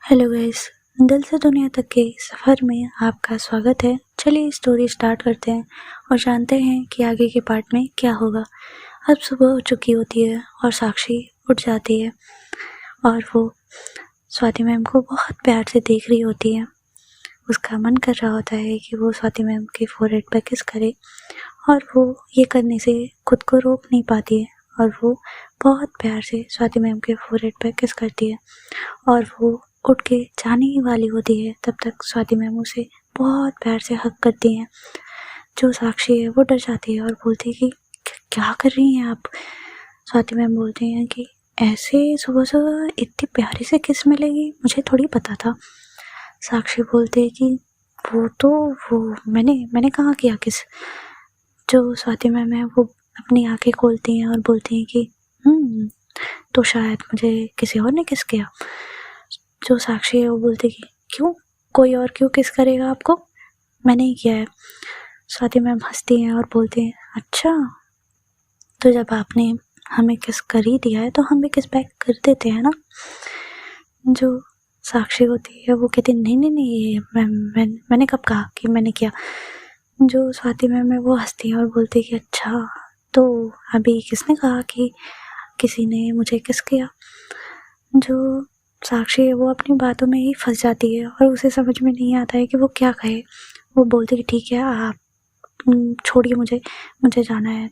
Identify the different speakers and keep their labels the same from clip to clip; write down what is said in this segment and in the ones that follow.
Speaker 1: Hello guys, दिल से दुनिया तक के सफ़र में आपका स्वागत है। चलिए स्टोरी स्टार्ट करते हैं और जानते हैं कि आगे के पार्ट में क्या होगा। अब सुबह हो चुकी होती है और साक्षी उठ जाती है और वो स्वाति मैम को बहुत प्यार से देख रही होती है। उसका मन कर रहा होता है कि वो स्वाति मैम के फोरहेड पर किस करे और वो ये करने से खुद को रोक नहीं पाती है और वो बहुत प्यार से स्वाति मैम के फोरहेड पर किस करती है और वो उठ के जाने ही वाली होती है। तब तक स्वाति मैम उसे बहुत प्यार से हग करती हैं। जो साक्षी है वो डर जाती है और बोलती है कि क्या कर रही हैं आप। स्वाति मैम बोलती हैं कि ऐसे सुबह सुबह इतनी प्यारी से किस मिलेगी, मुझे थोड़ी पता था। साक्षी बोलती है कि वो मैंने कहाँ किया किस। जो स्वाति मैम है वो अपनी आंखें खोलती हैं और बोलती हैं कि तो शायद मुझे किसी और ने किस किया। जो साक्षी है वो बोलती कि क्यों, कोई और क्यों किस करेगा आपको, मैंने ही किया है। स्वाति मैम हंसती हैं और बोलती हैं अच्छा, तो जब आपने हमें किस कर ही दिया है तो हम भी किस बैक कर देते हैं ना। जो साक्षी होती है वो कहती नहीं मैंने कब कहा कि मैंने किया। जो स्वाति मैम है वो हंसती है और बोलती कि अच्छा, तो अभी किसने कहा कि किसी ने मुझे किस किया। जो साक्षी है वो अपनी बातों में ही फंस जाती है और उसे समझ में नहीं आता है कि वो क्या कहे। वो बोलती कि ठीक है, आप छोड़िए, मुझे जाना है,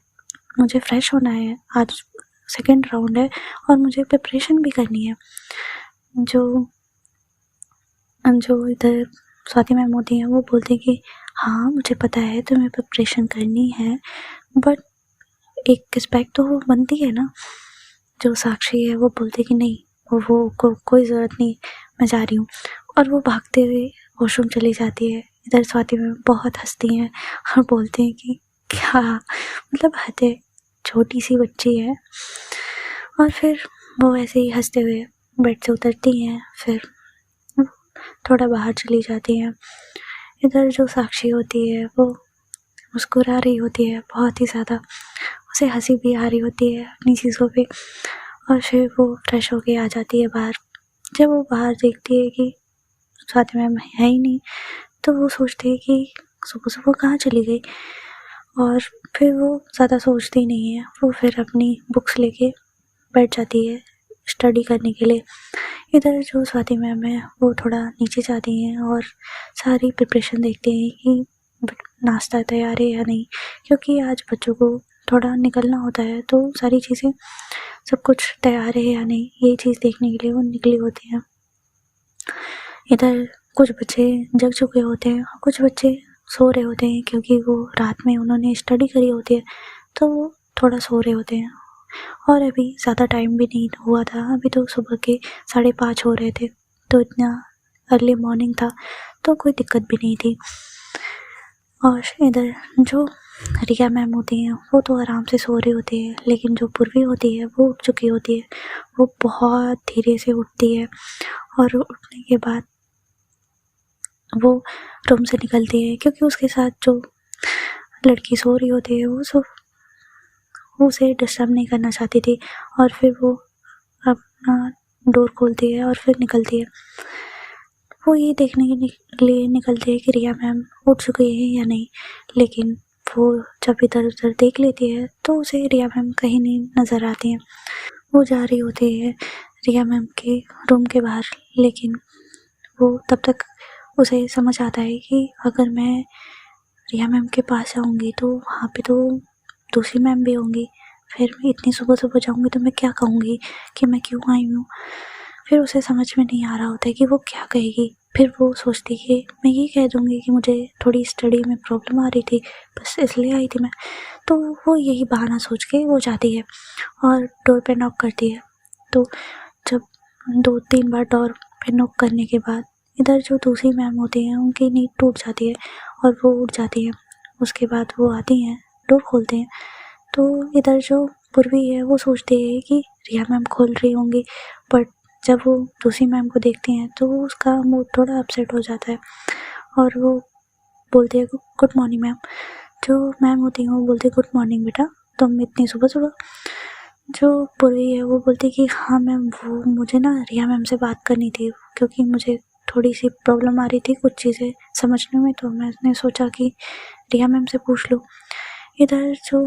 Speaker 1: मुझे फ्रेश होना है, आज सेकंड राउंड है और मुझे प्रिपरेशन भी करनी है। जो इधर स्वाति मैम होती हैं वो बोलती कि हाँ मुझे पता है तुम्हें प्रिपरेशन करनी है, बट एक रिस्पेक्ट तो बनती है ना। जो साक्षी है वो बोलती कि नहीं, कोई ज़रूरत नहीं, मैं जा रही हूँ। और वो भागते हुए वॉशरूम चली जाती है। इधर स्वाति मैम बहुत हंसती हैं और बोलते हैं कि क्या मतलब हद है, छोटी सी बच्ची है। और फिर वो ऐसे ही हंसते हुए बेड से उतरती हैं, फिर थोड़ा बाहर चली जाती हैं। इधर जो साक्षी होती है वो मुस्कुरा रही होती है बहुत ही ज़्यादा, उसे हंसी भी आ रही होती है अपनी चीज़ों पे। और फिर वो फ्रेश होके आ जाती है बाहर। जब वो बाहर देखती है कि स्वाति मैम है ही नहीं, तो वो सोचती है कि सुबह सुबह कहाँ चली गई। और फिर वो ज़्यादा सोचती नहीं है, वो फिर अपनी बुक्स लेके बैठ जाती है स्टडी करने के लिए। इधर जो स्वाति मैम है वो थोड़ा नीचे जाती हैं और सारी प्रिपरेशन देखती हैं कि नाश्ता तैयार है या नहीं, क्योंकि आज बच्चों को थोड़ा निकलना होता है, तो सारी चीज़ें सब कुछ तैयार है या नहीं ये चीज़ देखने के लिए वो निकली होती हैं। इधर कुछ बच्चे जग चुके होते हैं और कुछ बच्चे सो रहे होते हैं, क्योंकि वो रात में उन्होंने स्टडी करी होती है तो वो थोड़ा सो रहे होते हैं। और अभी ज़्यादा टाइम भी नहीं हुआ था, अभी तो सुबह के 5:30 हो रहे थे, तो इतना अर्ली मॉर्निंग था तो कोई दिक्कत भी नहीं थी। और इधर जो रिया मैम होती हैं वो तो आराम से सो रही होती है, लेकिन जो पूर्वी होती है वो उठ चुकी होती है। वो बहुत धीरे से उठती है और उठने के बाद वो रूम से निकलती है, क्योंकि उसके साथ जो लड़की सो रही होती है वो उसे डिस्टर्ब नहीं करना चाहती थी। और फिर वो अपना डोर खोलती है और फिर निकलती है। वो ये देखने के लिए निकलती है कि रिया मैम उठ चुकी है या नहीं, लेकिन वो जब इधर उधर देख लेती है तो उसे रिया मैम कहीं नहीं नज़र आती हैं। वो जा रही होती है रिया मैम के रूम के बाहर, लेकिन वो तब तक उसे समझ आता है कि अगर मैं रिया मैम के पास जाऊँगी तो वहाँ पे तो दूसरी मैम भी होंगी, फिर मैं इतनी सुबह सुबह जाऊँगी तो मैं क्या कहूँगी कि मैं क्यों आई हूँ। फिर उसे समझ में नहीं आ रहा होता है कि वो क्या कहेगी। फिर वो सोचती है कि मैं ये कह दूँगी कि मुझे थोड़ी स्टडी में प्रॉब्लम आ रही थी, बस इसलिए आई थी मैं। तो वो यही बहाना सोच के वो जाती है और डोर पे नॉक करती है। तो जब 2-3 बार डोर पे नॉक करने के बाद इधर जो दूसरी मैम होती हैं उनकी नींद टूट जाती है और वो उठ जाती हैं। उसके बाद वो आती हैं, डोर खोलते हैं, तो इधर जो पूर्वी है वो सोचती है कि रिया मैम खोल रही होंगी, बट जब वो दूसरी मैम को देखती हैं तो उसका मूड थोड़ा अपसेट हो जाता है और वो बोलती है गुड मॉर्निंग मैम। जो मैम होती हैं वो बोलती है गुड मॉर्निंग बेटा, तुम इतनी सुबह सुबह। जो पूर्वी है वो बोलती कि हाँ मैम, वो मुझे ना रिया मैम से बात करनी थी, क्योंकि मुझे थोड़ी सी प्रॉब्लम आ रही थी कुछ चीज़ें समझने में, तो मैंने सोचा कि रिया मैम से पूछ लूँ। इधर जो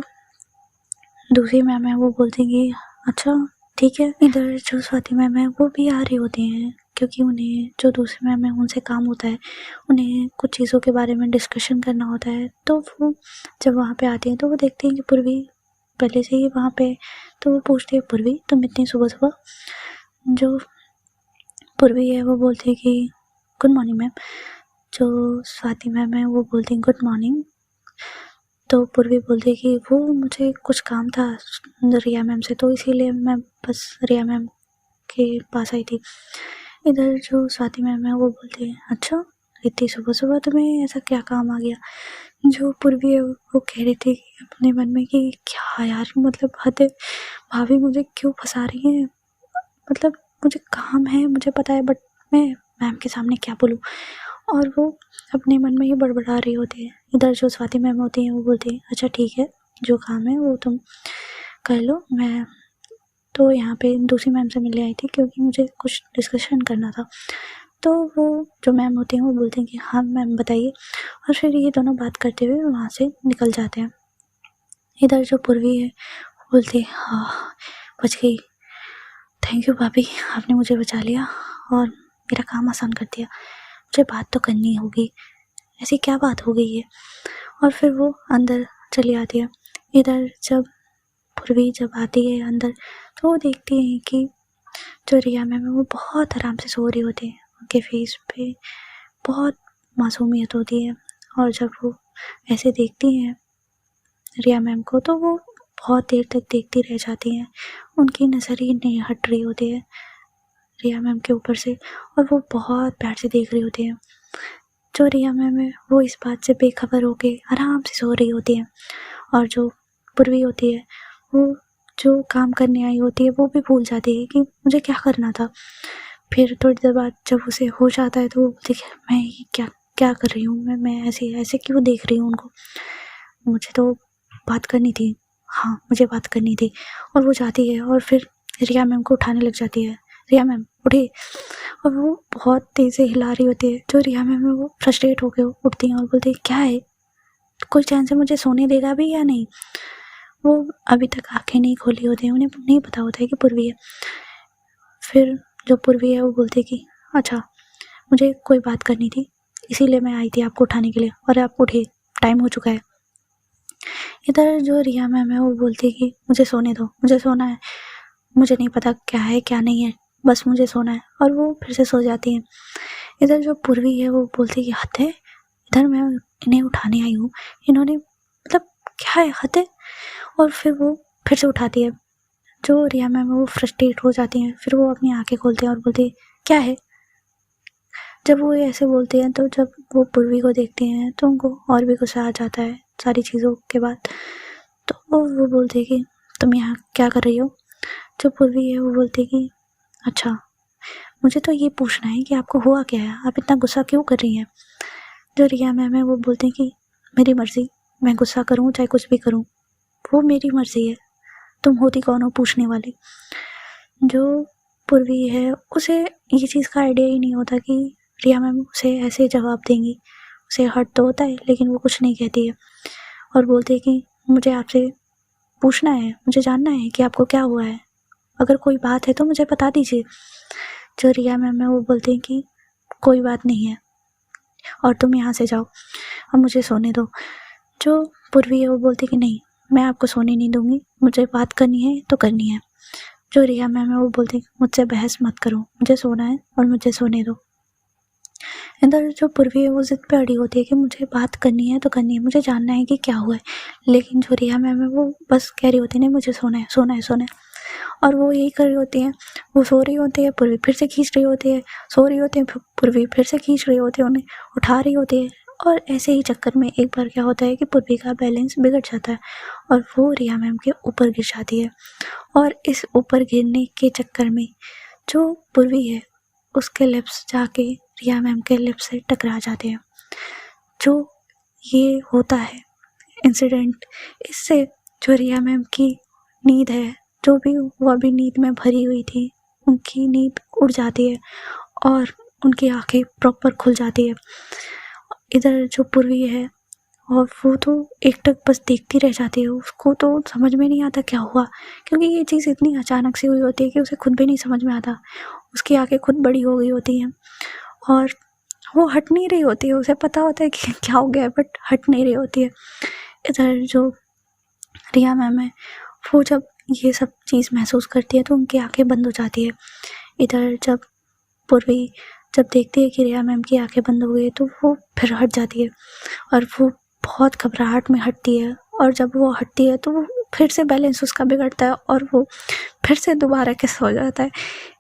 Speaker 1: दूसरी मैम है वो बोलती कि अच्छा ठीक है। इधर जो स्वाति मैम है वो भी आ रही होती हैं, क्योंकि उन्हें जो दूसरी मैम है उनसे काम होता है, उन्हें कुछ चीज़ों के बारे में डिस्कशन करना होता है। तो वो जब वहाँ पे आती हैं तो वो देखती हैं कि पूर्वी पहले से ही वहाँ पे, तो वो पूछती है पूर्वी तुम इतनी सुबह सुबह। जो पूर्वी है वो बोलती है कि गुड मॉर्निंग मैम। जो स्वाति मैम है वो बोलती हैं गुड मॉर्निंग। तो पूर्वी बोलती है कि वो मुझे कुछ काम था रिया मैम से, तो इसीलिए मैं बस रिया मैम के पास आई थी। इधर जो स्वाति मैम है वो बोलती है अच्छा इतनी सुबह सुबह तुम्हें ऐसा क्या काम आ गया। जो पूर्वी है वो कह रही थी अपने मन में कि क्या यार, मतलब हद है, भाभी मुझे क्यों फंसा रही है, मतलब मुझे काम है मुझे पता है, बट मैं मैम के सामने क्या बोलूँ। और वो अपने मन में ही बड़बड़ा रही होती है। इधर जो स्वाति मैम होती हैं वो बोलती है अच्छा ठीक है, जो काम है वो तुम कर लो, मैं तो यहाँ पे दूसरी मैम से मिलने आई थी क्योंकि मुझे कुछ डिस्कशन करना था। तो वो जो मैम होती हैं वो बोलती हैं कि हाँ मैम बताइए, और फिर ये दोनों बात करते हुए वहाँ से निकल जाते हैं। इधर जो पूर्वी है बोलती है हाँ बच गई, थैंक यू भाभी, आपने मुझे बचा लिया और मेरा काम आसान कर दिया, मुझे बात तो करनी होगी, ऐसी क्या बात हो गई है। और फिर वो अंदर चली आती है। इधर जब पूर्वी जब आती है अंदर तो वो देखती है कि जो रिया मैम है वो बहुत आराम से सो रही होती है, उनके फेस पे बहुत मासूमियत होती है। और जब वो ऐसे देखती हैं रिया मैम को तो वो बहुत देर तक देखती रह जाती हैं, उनकी नज़र ही नहीं हट रही होती है रिया मैम के ऊपर से, और वो बहुत प्यार से देख रही होती है। जो रिया मैम है वो इस बात से बेखबर होके आराम से सो रही होती है, और जो पूर्वी होती है वो जो काम करने आई होती है वो भी भूल जाती है कि मुझे क्या करना था। फिर थोड़ी देर बाद जब उसे होश आता है तो वो बोलती है मैं ये क्या क्या कर रही हूँ, मैं ऐसे ऐसे क्यों देख रही हूँ उनको, मुझे तो बात करनी थी, हाँ मुझे बात करनी थी। और वो जाती है और फिर रिया मैम को उठाने लग जाती है, रिया मैम उठे, और वो बहुत तेज़ से हिला रही होती है। जो रिया मैम है वो फ्रस्ट्रेट होकर उठती हैं और बोलती है क्या है, कोई चैन से मुझे सोने देगा भी या नहीं। वो अभी तक आंखें नहीं खोली होती हैं, उन्हें नहीं पता होता है कि पूर्वी है। फिर जो पूर्वी है वो बोलती है कि अच्छा मुझे कोई बात करनी थी, इसीलिए मैं आई थी आपको उठाने के लिए, और आप उठे, टाइम हो चुका है। इधर जो रिया मैम है वो बोलती है कि मुझे सोने दो, मुझे सोना है, मुझे नहीं पता क्या है क्या नहीं है, बस मुझे सोना है, और वो फिर से सो जाती है। इधर जो पूर्वी है वो बोलती है कि हद है, इधर मैं इन्हें उठाने आई हूँ, इन्होंने मतलब क्या है, हद है। और फिर वो फिर से उठाती है। जो रिया मैम है वो फ्रस्ट्रेट हो जाती हैं, फिर वो अपनी आंखें खोलते हैं और बोलती है क्या है। जब वो ऐसे बोलते हैं तो जब वो पूर्वी को देखती हैं तो उनको और भी गुस्सा आ जाता है सारी चीज़ों के बाद। तो वो बोलती है कि तुम यहाँ क्या कर रही हो। जो पूर्वी है वो बोलती है कि अच्छा मुझे तो ये पूछना है कि आपको हुआ क्या है, आप इतना गुस्सा क्यों कर रही हैं। जो रिया मैम है वो बोलती हैं कि मेरी मर्ज़ी, मैं गुस्सा करूँ चाहे कुछ भी करूँ, वो मेरी मर्ज़ी है, तुम होती कौन हो पूछने वाली। जो पूर्वी है उसे ये चीज़ का आइडिया ही नहीं होता कि रिया मैम उसे ऐसे जवाब देंगी। उसे हर्ट तो होता है लेकिन वो कुछ नहीं कहती है और बोलती है कि मुझे आपसे पूछना है, मुझे जानना है कि आपको क्या हुआ है, अगर कोई बात है तो मुझे बता दीजिए। जो रिया मैम है वो बोलती है कि कोई बात नहीं है और तुम यहाँ से जाओ और मुझे सोने दो। जो पूर्वी है वो बोलती है कि नहीं, मैं आपको सोने नहीं दूँगी, मुझे बात करनी है तो करनी है। जो रिया मैम है वो बोलती है मुझसे बहस मत करो, मुझे सोना है और मुझे सोने दो। इधर जो पूर्वी है वो ज़िद पे अड़ी होती है कि मुझे बात करनी है तो करनी है, मुझे जानना है कि क्या हुआ है। लेकिन जो रिया मैम है वो बस कह रही होती है नहीं मुझे सोना है सोना है सोना है, और वो यही कर रही होती हैं। वो सो रही होती है, पूर्वी फिर से खींच रही होती है, सो रही होती है, पूर्वी फिर से खींच रही होती है, उन्हें उठा रही होती है। और ऐसे ही चक्कर में एक बार क्या होता है कि पूर्वी का बैलेंस बिगड़ जाता है और वो रिया मैम के ऊपर गिर जाती है। और इस ऊपर गिरने के चक्कर में जो पूर्वी है उसके लिप्स जाके रिया मैम के लिप्स से टकरा जाते हैं। जो ये होता है इंसिडेंट, इससे जो रिया मैम की नींद है जो भी वो अभी नींद में भरी हुई थी, उनकी नींद उड़ जाती है और उनकी आंखें प्रॉपर खुल जाती है। इधर जो पूर्वी है और वो तो एकटक बस देखती रह जाती है। उसको तो समझ में नहीं आता क्या हुआ, क्योंकि ये चीज़ इतनी अचानक से हुई होती है कि उसे खुद भी नहीं समझ में आता। उसकी आंखें खुद बड़ी हो गई होती हैं और वो हट नहीं रही होती है। उसे पता होता है कि क्या हो गया है, बट हट नहीं रही होती है। इधर जो रिया मैम है, वो जब ये सब चीज़ महसूस करती है तो उनकी आंखें बंद हो जाती है। इधर जब पूर्वी जब देखती है कि रिया मैम की आंखें बंद हो गई है तो वो फिर हट जाती है और वो बहुत घबराहट में हटती है। और जब वो हटती है तो वो फिर से बैलेंस उसका बिगड़ता है और वो फिर से दोबारा के सो जाता है।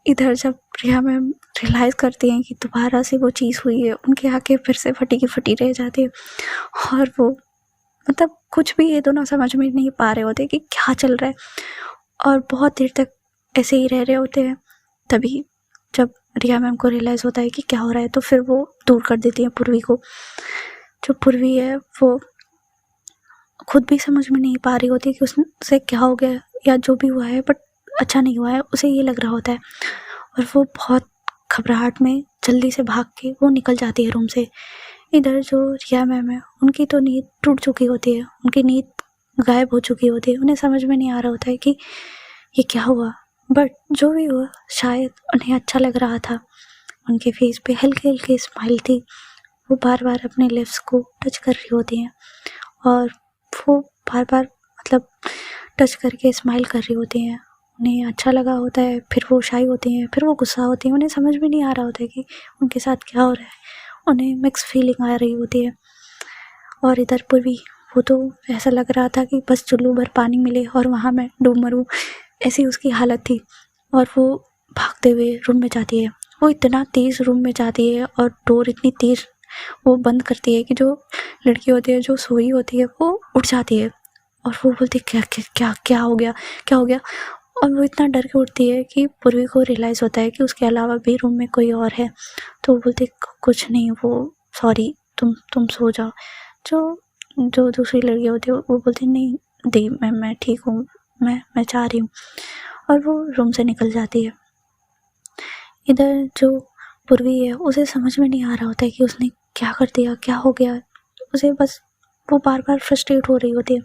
Speaker 1: इधर जब रिया मैम रियलाइज़ करती हैं कि दोबारा से वो चीज़ हुई है, उनकी आंखें फिर से फटी की फटी रह जाती है और वो मतलब कुछ भी ये दोनों समझ में नहीं पा रहे होते कि क्या चल रहा है और बहुत देर तक ऐसे ही रह रहे होते हैं। तभी जब रिया मैम को रियलाइज़ होता है कि क्या हो रहा है तो फिर वो दूर कर देती हैं पूर्वी को। जो पूर्वी है वो खुद भी समझ में नहीं पा रही होती कि उससे क्या हो गया या जो भी हुआ है, बट अच्छा नहीं हुआ है, उसे ये लग रहा होता है। और वो बहुत घबराहट में जल्दी से भाग के वो निकल जाती है रूम से। इधर जो रिया मैम है, उनकी तो नींद टूट चुकी होती है, उनकी नींद गायब हो चुकी होती है। उन्हें समझ में नहीं आ रहा होता है कि ये क्या हुआ, बट जो भी हुआ शायद उन्हें अच्छा लग रहा था। उनके फेस पे हल्की हल्की स्माइल थी। वो बार बार अपने लिप्स को टच कर रही होती हैं और वो बार बार मतलब टच करके स्माइल कर रही होती हैं। उन्हें अच्छा लगा होता है, फिर वो शाई होती हैं, फिर वो गुस्सा होती हैं। उन्हें समझ में नहीं आ रहा होता है कि उनके साथ क्या हो रहा है। उन्हें मिक्स फीलिंग आ रही होती है। और इधर पूर्वी, वो तो ऐसा लग रहा था कि बस चुल्लू भर पानी मिले और वहाँ मैं डूब मरूँ, ऐसी उसकी हालत थी। और वो भागते हुए रूम में जाती है। वो इतना तेज़ रूम में जाती है और डोर इतनी तेज़ वो बंद करती है कि जो लड़की होती है जो सोई होती है वो उठ जाती है और वो बोलती है क्या क्या क्या क्या हो गया, क्या हो गया। और वो इतना डर के उठती है कि पूर्वी को रियलाइज़ होता है कि उसके अलावा भी रूम में कोई और है। तो वो बोलती कुछ नहीं, वो सॉरी, तुम सो जाओ। जो जो दूसरी लड़की होती है वो बोलती नहीं दी, मैं ठीक हूँ, मैं चाह रही हूँ। और वो रूम से निकल जाती है। इधर जो पूर्वी है, उसे समझ में नहीं आ रहा होता है कि उसने क्या कर दिया, क्या हो गया। उसे बस वो बार बार फ्रस्ट्रेट हो रही होती है।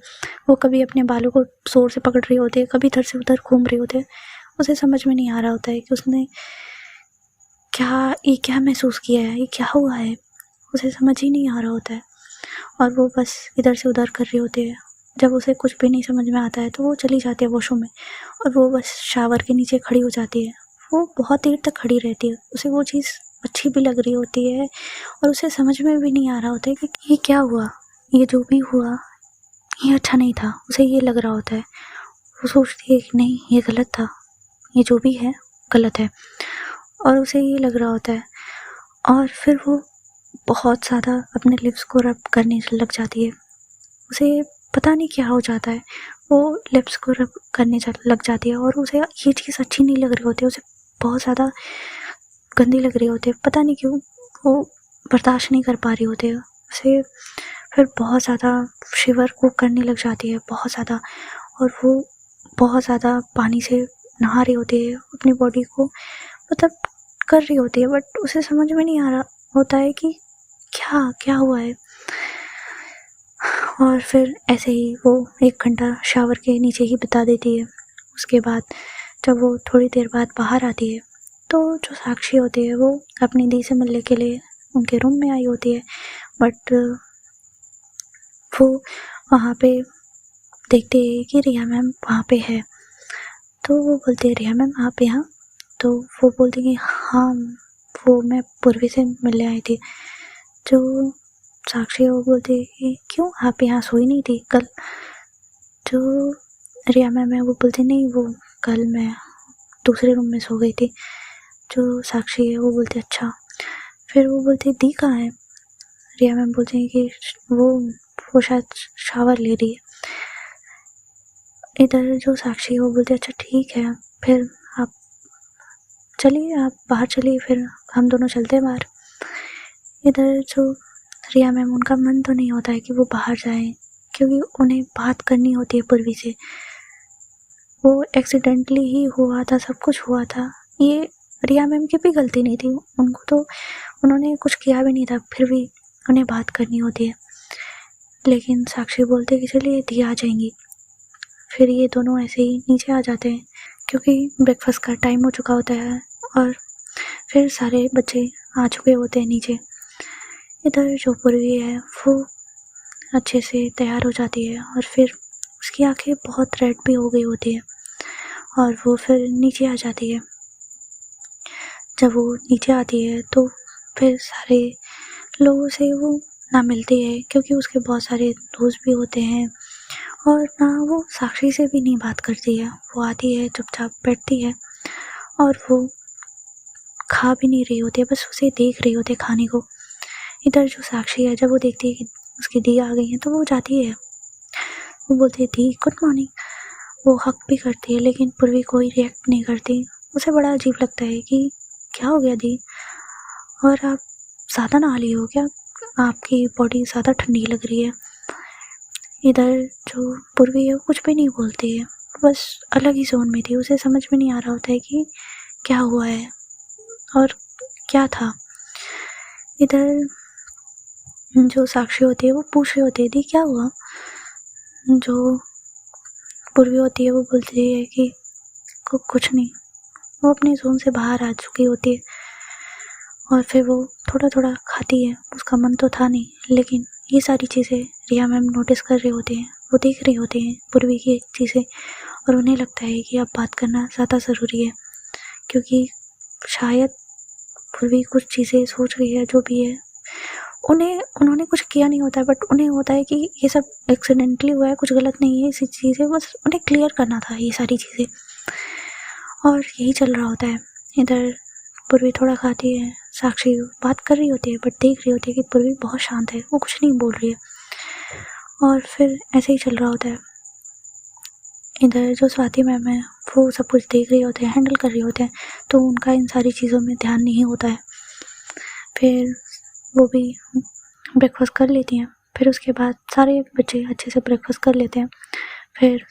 Speaker 1: वो कभी अपने बालों को ज़ोर से पकड़ रही होती है, कभी इधर से उधर घूम रही होती है। उसे समझ में नहीं आ रहा होता है कि उसने क्या महसूस किया है, ये क्या हुआ है। उसे समझ ही नहीं आ रहा होता है और वो बस इधर से उधर कर रही होती है। जब उसे कुछ भी नहीं समझ में आता है तो वो चली जाती है वॉशरूम में और वो बस शावर के नीचे खड़ी हो जाती है। वो बहुत देर तक खड़ी रहती है। उसे वो चीज़ अच्छी भी लग रही होती है और उसे समझ में भी नहीं आ रहा होता है कि ये क्या हुआ, ये जो भी हुआ ये अच्छा नहीं था। उसे ये लग रहा होता है, वो सोचती है कि नहीं ये गलत था, ये जो भी है गलत है, और उसे ये लग रहा होता है। और फिर वो बहुत ज़्यादा अपने लिप्स को रब करने लग जाती है। उसे पता नहीं क्या हो जाता है, वो लिप्स को रब करने लग जाती है और उसे ये चीज़ अच्छी नहीं लग रही होती है। उसे बहुत ज़्यादा गंदी लग रही होती है, पता नहीं क्यों वो बर्दाश्त नहीं कर पा रही होती है। उसे फिर बहुत ज़्यादा शिवर को करने लग जाती है, बहुत ज़्यादा। और वो बहुत ज़्यादा पानी से नहा रही होती है, अपनी बॉडी को मतलब कर रही होती है, बट उसे समझ में नहीं आ रहा होता है कि क्या क्या हुआ है। और फिर ऐसे ही वो 1 घंटा शावर के नीचे ही बिता देती है। उसके बाद जब वो थोड़ी देर बाद बाहर आती है तो जो साक्षी होती है वो अपनी दी से मिलने के लिए उनके रूम में आई होती है, बट वो वहाँ पे देखते हैं कि रिया मैम वहाँ पे है। तो वो बोलती है रिया मैम आप यहाँ? तो वो बोलती कि हाँ, वो मैं पूर्वी से मिलने आई थी। जो साक्षी है वो बोलती है कि क्यों आप यहाँ सोई नहीं थी कल? जो रिया मैम है वो बोलती नहीं, वो कल मैं दूसरे रूम में सो गई थी। जो साक्षी है वो बोलती अच्छा। फिर वो बोलती दी कहाँ है? रिया मैम बोलती हैं कि वो शायद शावर ले रही है। इधर जो साक्षी है वो बोलती अच्छा ठीक है, फिर आप चलिए, आप बाहर चलिए, फिर हम दोनों चलते हैं बाहर। इधर जो रिया मैम, उनका मन तो नहीं होता है कि वो बाहर जाएं, क्योंकि उन्हें बात करनी होती है पूर्वी से। वो एक्सीडेंटली ही हुआ था, सब कुछ हुआ था। ये रिया मैम की भी गलती नहीं थी, उनको तो उन्होंने कुछ किया भी नहीं था, फिर भी उन्हें बात करनी होती है। लेकिन साक्षी बोलते कि चलिए दिया आ जाएंगी। फिर ये दोनों ऐसे ही नीचे आ जाते हैं क्योंकि ब्रेकफास्ट का टाइम हो चुका होता है और फिर सारे बच्चे आ चुके होते हैं नीचे। इधर जो पूर्वी है वो अच्छे से तैयार हो जाती है और फिर उसकी आंखें बहुत रेड भी हो गई होती है और वो फिर नीचे आ जाती है। जब वो नीचे आती है तो फिर सारे लोगों से वो ना मिलती है क्योंकि उसके बहुत सारे दोस्त भी होते हैं और ना वो साक्षी से भी नहीं बात करती है। वो आती है, चुपचाप बैठती है और वो खा भी नहीं रही होती है, बस उसे देख रही होती है खाने को। इधर जो साक्षी है, जब वो देखती है कि उसकी दी आ गई है तो वो जाती है, वो बोलती है दी गुड मॉर्निंग। वो हक भी करती है लेकिन पूर्वी कोई रिएक्ट नहीं करती। उसे बड़ा अजीब लगता है कि क्या हो गया दी, और आप ज़्यादा नहा ली हो क्या, आपकी बॉडी ज़्यादा ठंडी लग रही है। इधर जो पूर्वी है वो कुछ भी नहीं बोलती है, बस अलग ही जोन में थी। उसे समझ में नहीं आ रहा होता है कि क्या हुआ है और क्या था। इधर जो साक्षी होती है वो पूछ रही होती है दी क्या हुआ। जो पूर्वी होती है वो बोलती है कि कुछ नहीं। वो अपने जोन से बाहर आ चुकी होती है और फिर वो थोड़ा थोड़ा खाती है। उसका मन तो था नहीं, लेकिन ये सारी चीज़ें रिया मैम नोटिस कर रहे होते हैं, वो देख रहे होते हैं पूर्वी की चीज़ें, और उन्हें लगता है कि अब बात करना ज़्यादा ज़रूरी है क्योंकि शायद पूर्वी कुछ चीज़ें सोच रही है जो भी है। उन्होंने कुछ किया नहीं होता है, बट उन्हें होता है कि ये सब एक्सीडेंटली हुआ है, कुछ गलत नहीं है, इसी चीज़ें बस उन्हें क्लियर करना था ये सारी चीज़ें, और यही चल रहा होता है। इधर पूर्वी थोड़ा खाती है, साक्षी बात कर रही होती है बट देख रही होती है कि पूर्वी बहुत शांत है, वो कुछ नहीं बोल रही है, और फिर ऐसे ही चल रहा होता है। इधर जो स्वाति मैम है वो सब कुछ देख रही होते हैं, हैंडल कर रही होते हैं, तो उनका इन सारी चीज़ों में ध्यान नहीं होता है। फिर वो भी ब्रेकफास्ट कर लेती हैं। फिर उसके बाद सारे बच्चे अच्छे से ब्रेकफास्ट कर लेते हैं। फिर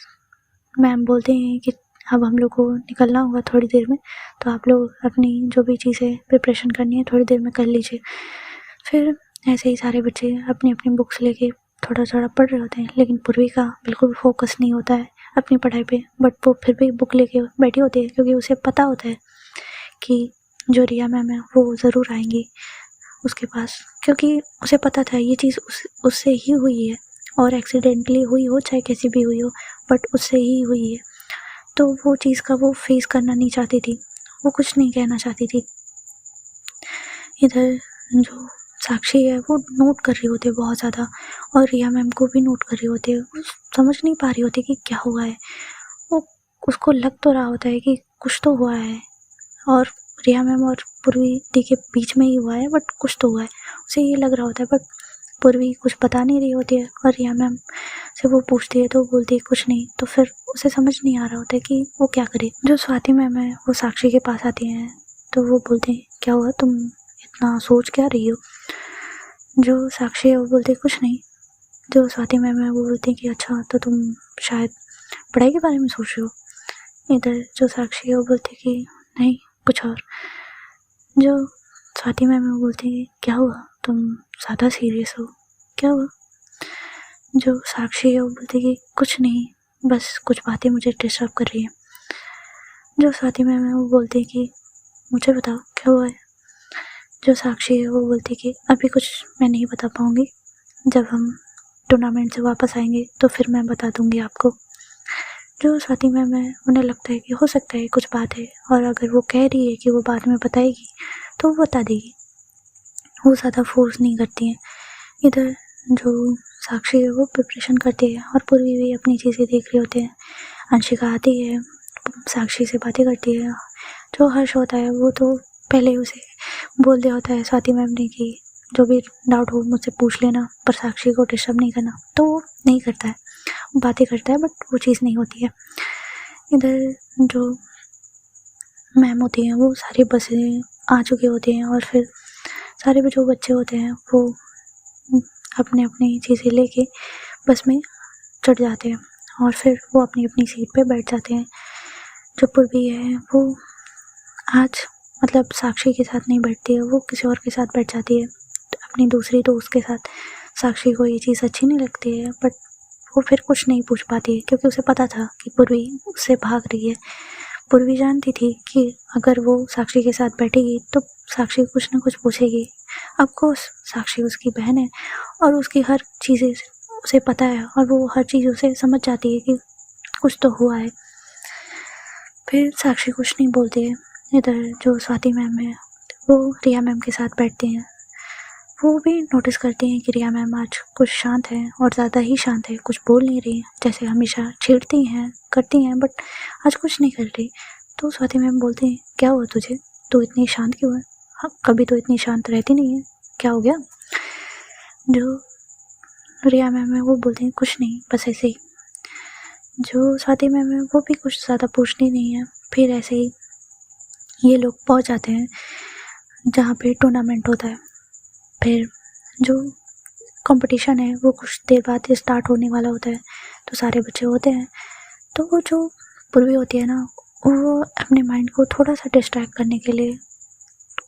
Speaker 1: मैम बोलते हैं कि अब हम लोग को निकलना होगा थोड़ी देर में, तो आप लोग अपनी जो भी चीज़ें प्रिपरेशन करनी है थोड़ी देर में कर लीजिए। फिर ऐसे ही सारे बच्चे अपनी अपनी बुक्स लेके थोड़ा थोड़ा पढ़ रहे होते हैं, लेकिन पूर्वी का बिल्कुल फोकस नहीं होता है अपनी पढ़ाई पे, बट वो फिर भी बुक लेके बैठी होती है क्योंकि उसे पता होता है कि जो रिया मैम है वो ज़रूर आएंगी उसके पास, क्योंकि उसे पता था ये चीज़ उससे ही हुई है, और एक्सीडेंटली हुई हो चाहे कैसी भी हुई हो, बट उससे ही हुई है। तो वो चीज़ का वो फेस करना नहीं चाहती थी, वो कुछ नहीं कहना चाहती थी। इधर जो साक्षी है वो नोट कर रही होती है बहुत ज़्यादा, और रिया मैम को भी नोट कर रही होती है। वो समझ नहीं पा रही होती कि क्या हुआ है। वो उसको लग तो रहा होता है कि कुछ तो हुआ है, और रिया मैम और पूर्वी दी के बीच में ही हुआ है, बट कुछ तो हुआ है, उसे ये लग रहा होता है। बट पूर्वी कुछ बता नहीं रही होती है, और रिया मैम से वो पूछती है तो वो बोलती है कुछ नहीं। तो फिर उसे समझ नहीं आ रहा होता है कि वो क्या करे। जो स्वाति मैम है वो साक्षी के पास आती हैं, तो वो बोलते हैं क्या हुआ, तुम इतना सोच क्या रही हो। जो साक्षी है वो बोलती है कुछ नहीं। जो स्वाति मैम है वो बोलती है कि अच्छा, तो तुम शायद पढ़ाई के बारे में सोच रहे हो। इधर जो साक्षी है वो बोलती है कि नहीं, कुछ और। जो स्वाति मैम है वो बोलती है क्या हुआ, तुम ज़्यादा सीरियस हो, क्या हुआ। जो साक्षी है वो बोलती है कि कुछ नहीं, बस कुछ बातें मुझे डिस्टर्ब कर रही है। जो स्वाति मैम है वो बोलती है कि मुझे बताओ क्या हुआ है। जो साक्षी है वो बोलती है कि अभी कुछ मैं नहीं बता पाऊँगी, जब हम टूर्नामेंट से वापस आएंगे तो फिर मैं बता दूँगी आपको। जो स्वाति मैम है उन्हें लगता है कि हो सकता है कुछ बात है, और अगर वो कह रही है कि वो बाद में बताएगी तो वो बता देगी, वो ज़्यादा फोर्स नहीं करती हैं। इधर जो साक्षी है वो प्रिपरेशन करती है, और पूर्वी भी अपनी चीज़ें देख रहे होते हैं। अंशिका आती है, साक्षी से बातें करती है। जो हर्ष होता है वो तो पहले उसे बोल दिया होता है स्वाति मैम ने कि जो भी डाउट हो मुझसे पूछ लेना, पर साक्षी को डिस्टर्ब नहीं करना, तो वो नहीं करता है, बातें करता है, बट वो चीज़ नहीं होती है। इधर जो मैम होती हैं वो सारी बसें आ चुके होते हैं, और फिर सारे भी जो बच्चे होते हैं वो अपने अपनी चीज़ें लेके बस में चढ़ जाते हैं, और फिर वो अपनी अपनी सीट पे बैठ जाते हैं। जो पूर्वी है वो आज मतलब साक्षी के साथ नहीं बैठती है, वो किसी और के साथ बैठ जाती है, अपनी दूसरी दोस्त के साथ। साक्षी को ये चीज़ अच्छी नहीं लगती है, बट वो फिर कुछ नहीं पूछ पाती है क्योंकि उसे पता था कि पूर्वी उससे भाग रही है। पूर्वी जानती थी कि अगर वो साक्षी के साथ बैठेगी तो साक्षी कुछ ना कुछ पूछेगी। ऑफकोर्स साक्षी उसकी बहन है और उसकी हर चीज़ें उसे पता है और वो हर चीज़ उसे समझ जाती है कि कुछ तो हुआ है। फिर साक्षी कुछ नहीं बोलती है। इधर जो स्वाति मैम है वो रिया मैम के साथ बैठते हैं। वो भी नोटिस करते हैं कि रिया मैम आज कुछ शांत है और ज़्यादा ही शांत है, कुछ बोल नहीं रही, जैसे हमेशा छेड़ती हैं करती हैं बट आज कुछ नहीं कर रही। तो स्वाति मैम बोलती हैं, क्या हुआ तुझे, तू इतनी शांत क्यों है? हाँ, कभी तो इतनी शांत रहती नहीं है, क्या हो गया? जो रिया मैम है वो बोलती हैं, कुछ नहीं, बस ऐसे ही। जो स्वाति मैम है वो भी कुछ ज़्यादा पूछती नहीं है। फिर ऐसे ही ये लोग पहुँच जाते हैं जहाँ पे टूर्नामेंट होता है। फिर जो कंपटीशन है वो कुछ देर बाद स्टार्ट होने वाला होता है, तो सारे बच्चे होते हैं। तो वो जो पूर्वी होती है ना, वो अपने माइंड को थोड़ा सा डिस्ट्रैक्ट करने के लिए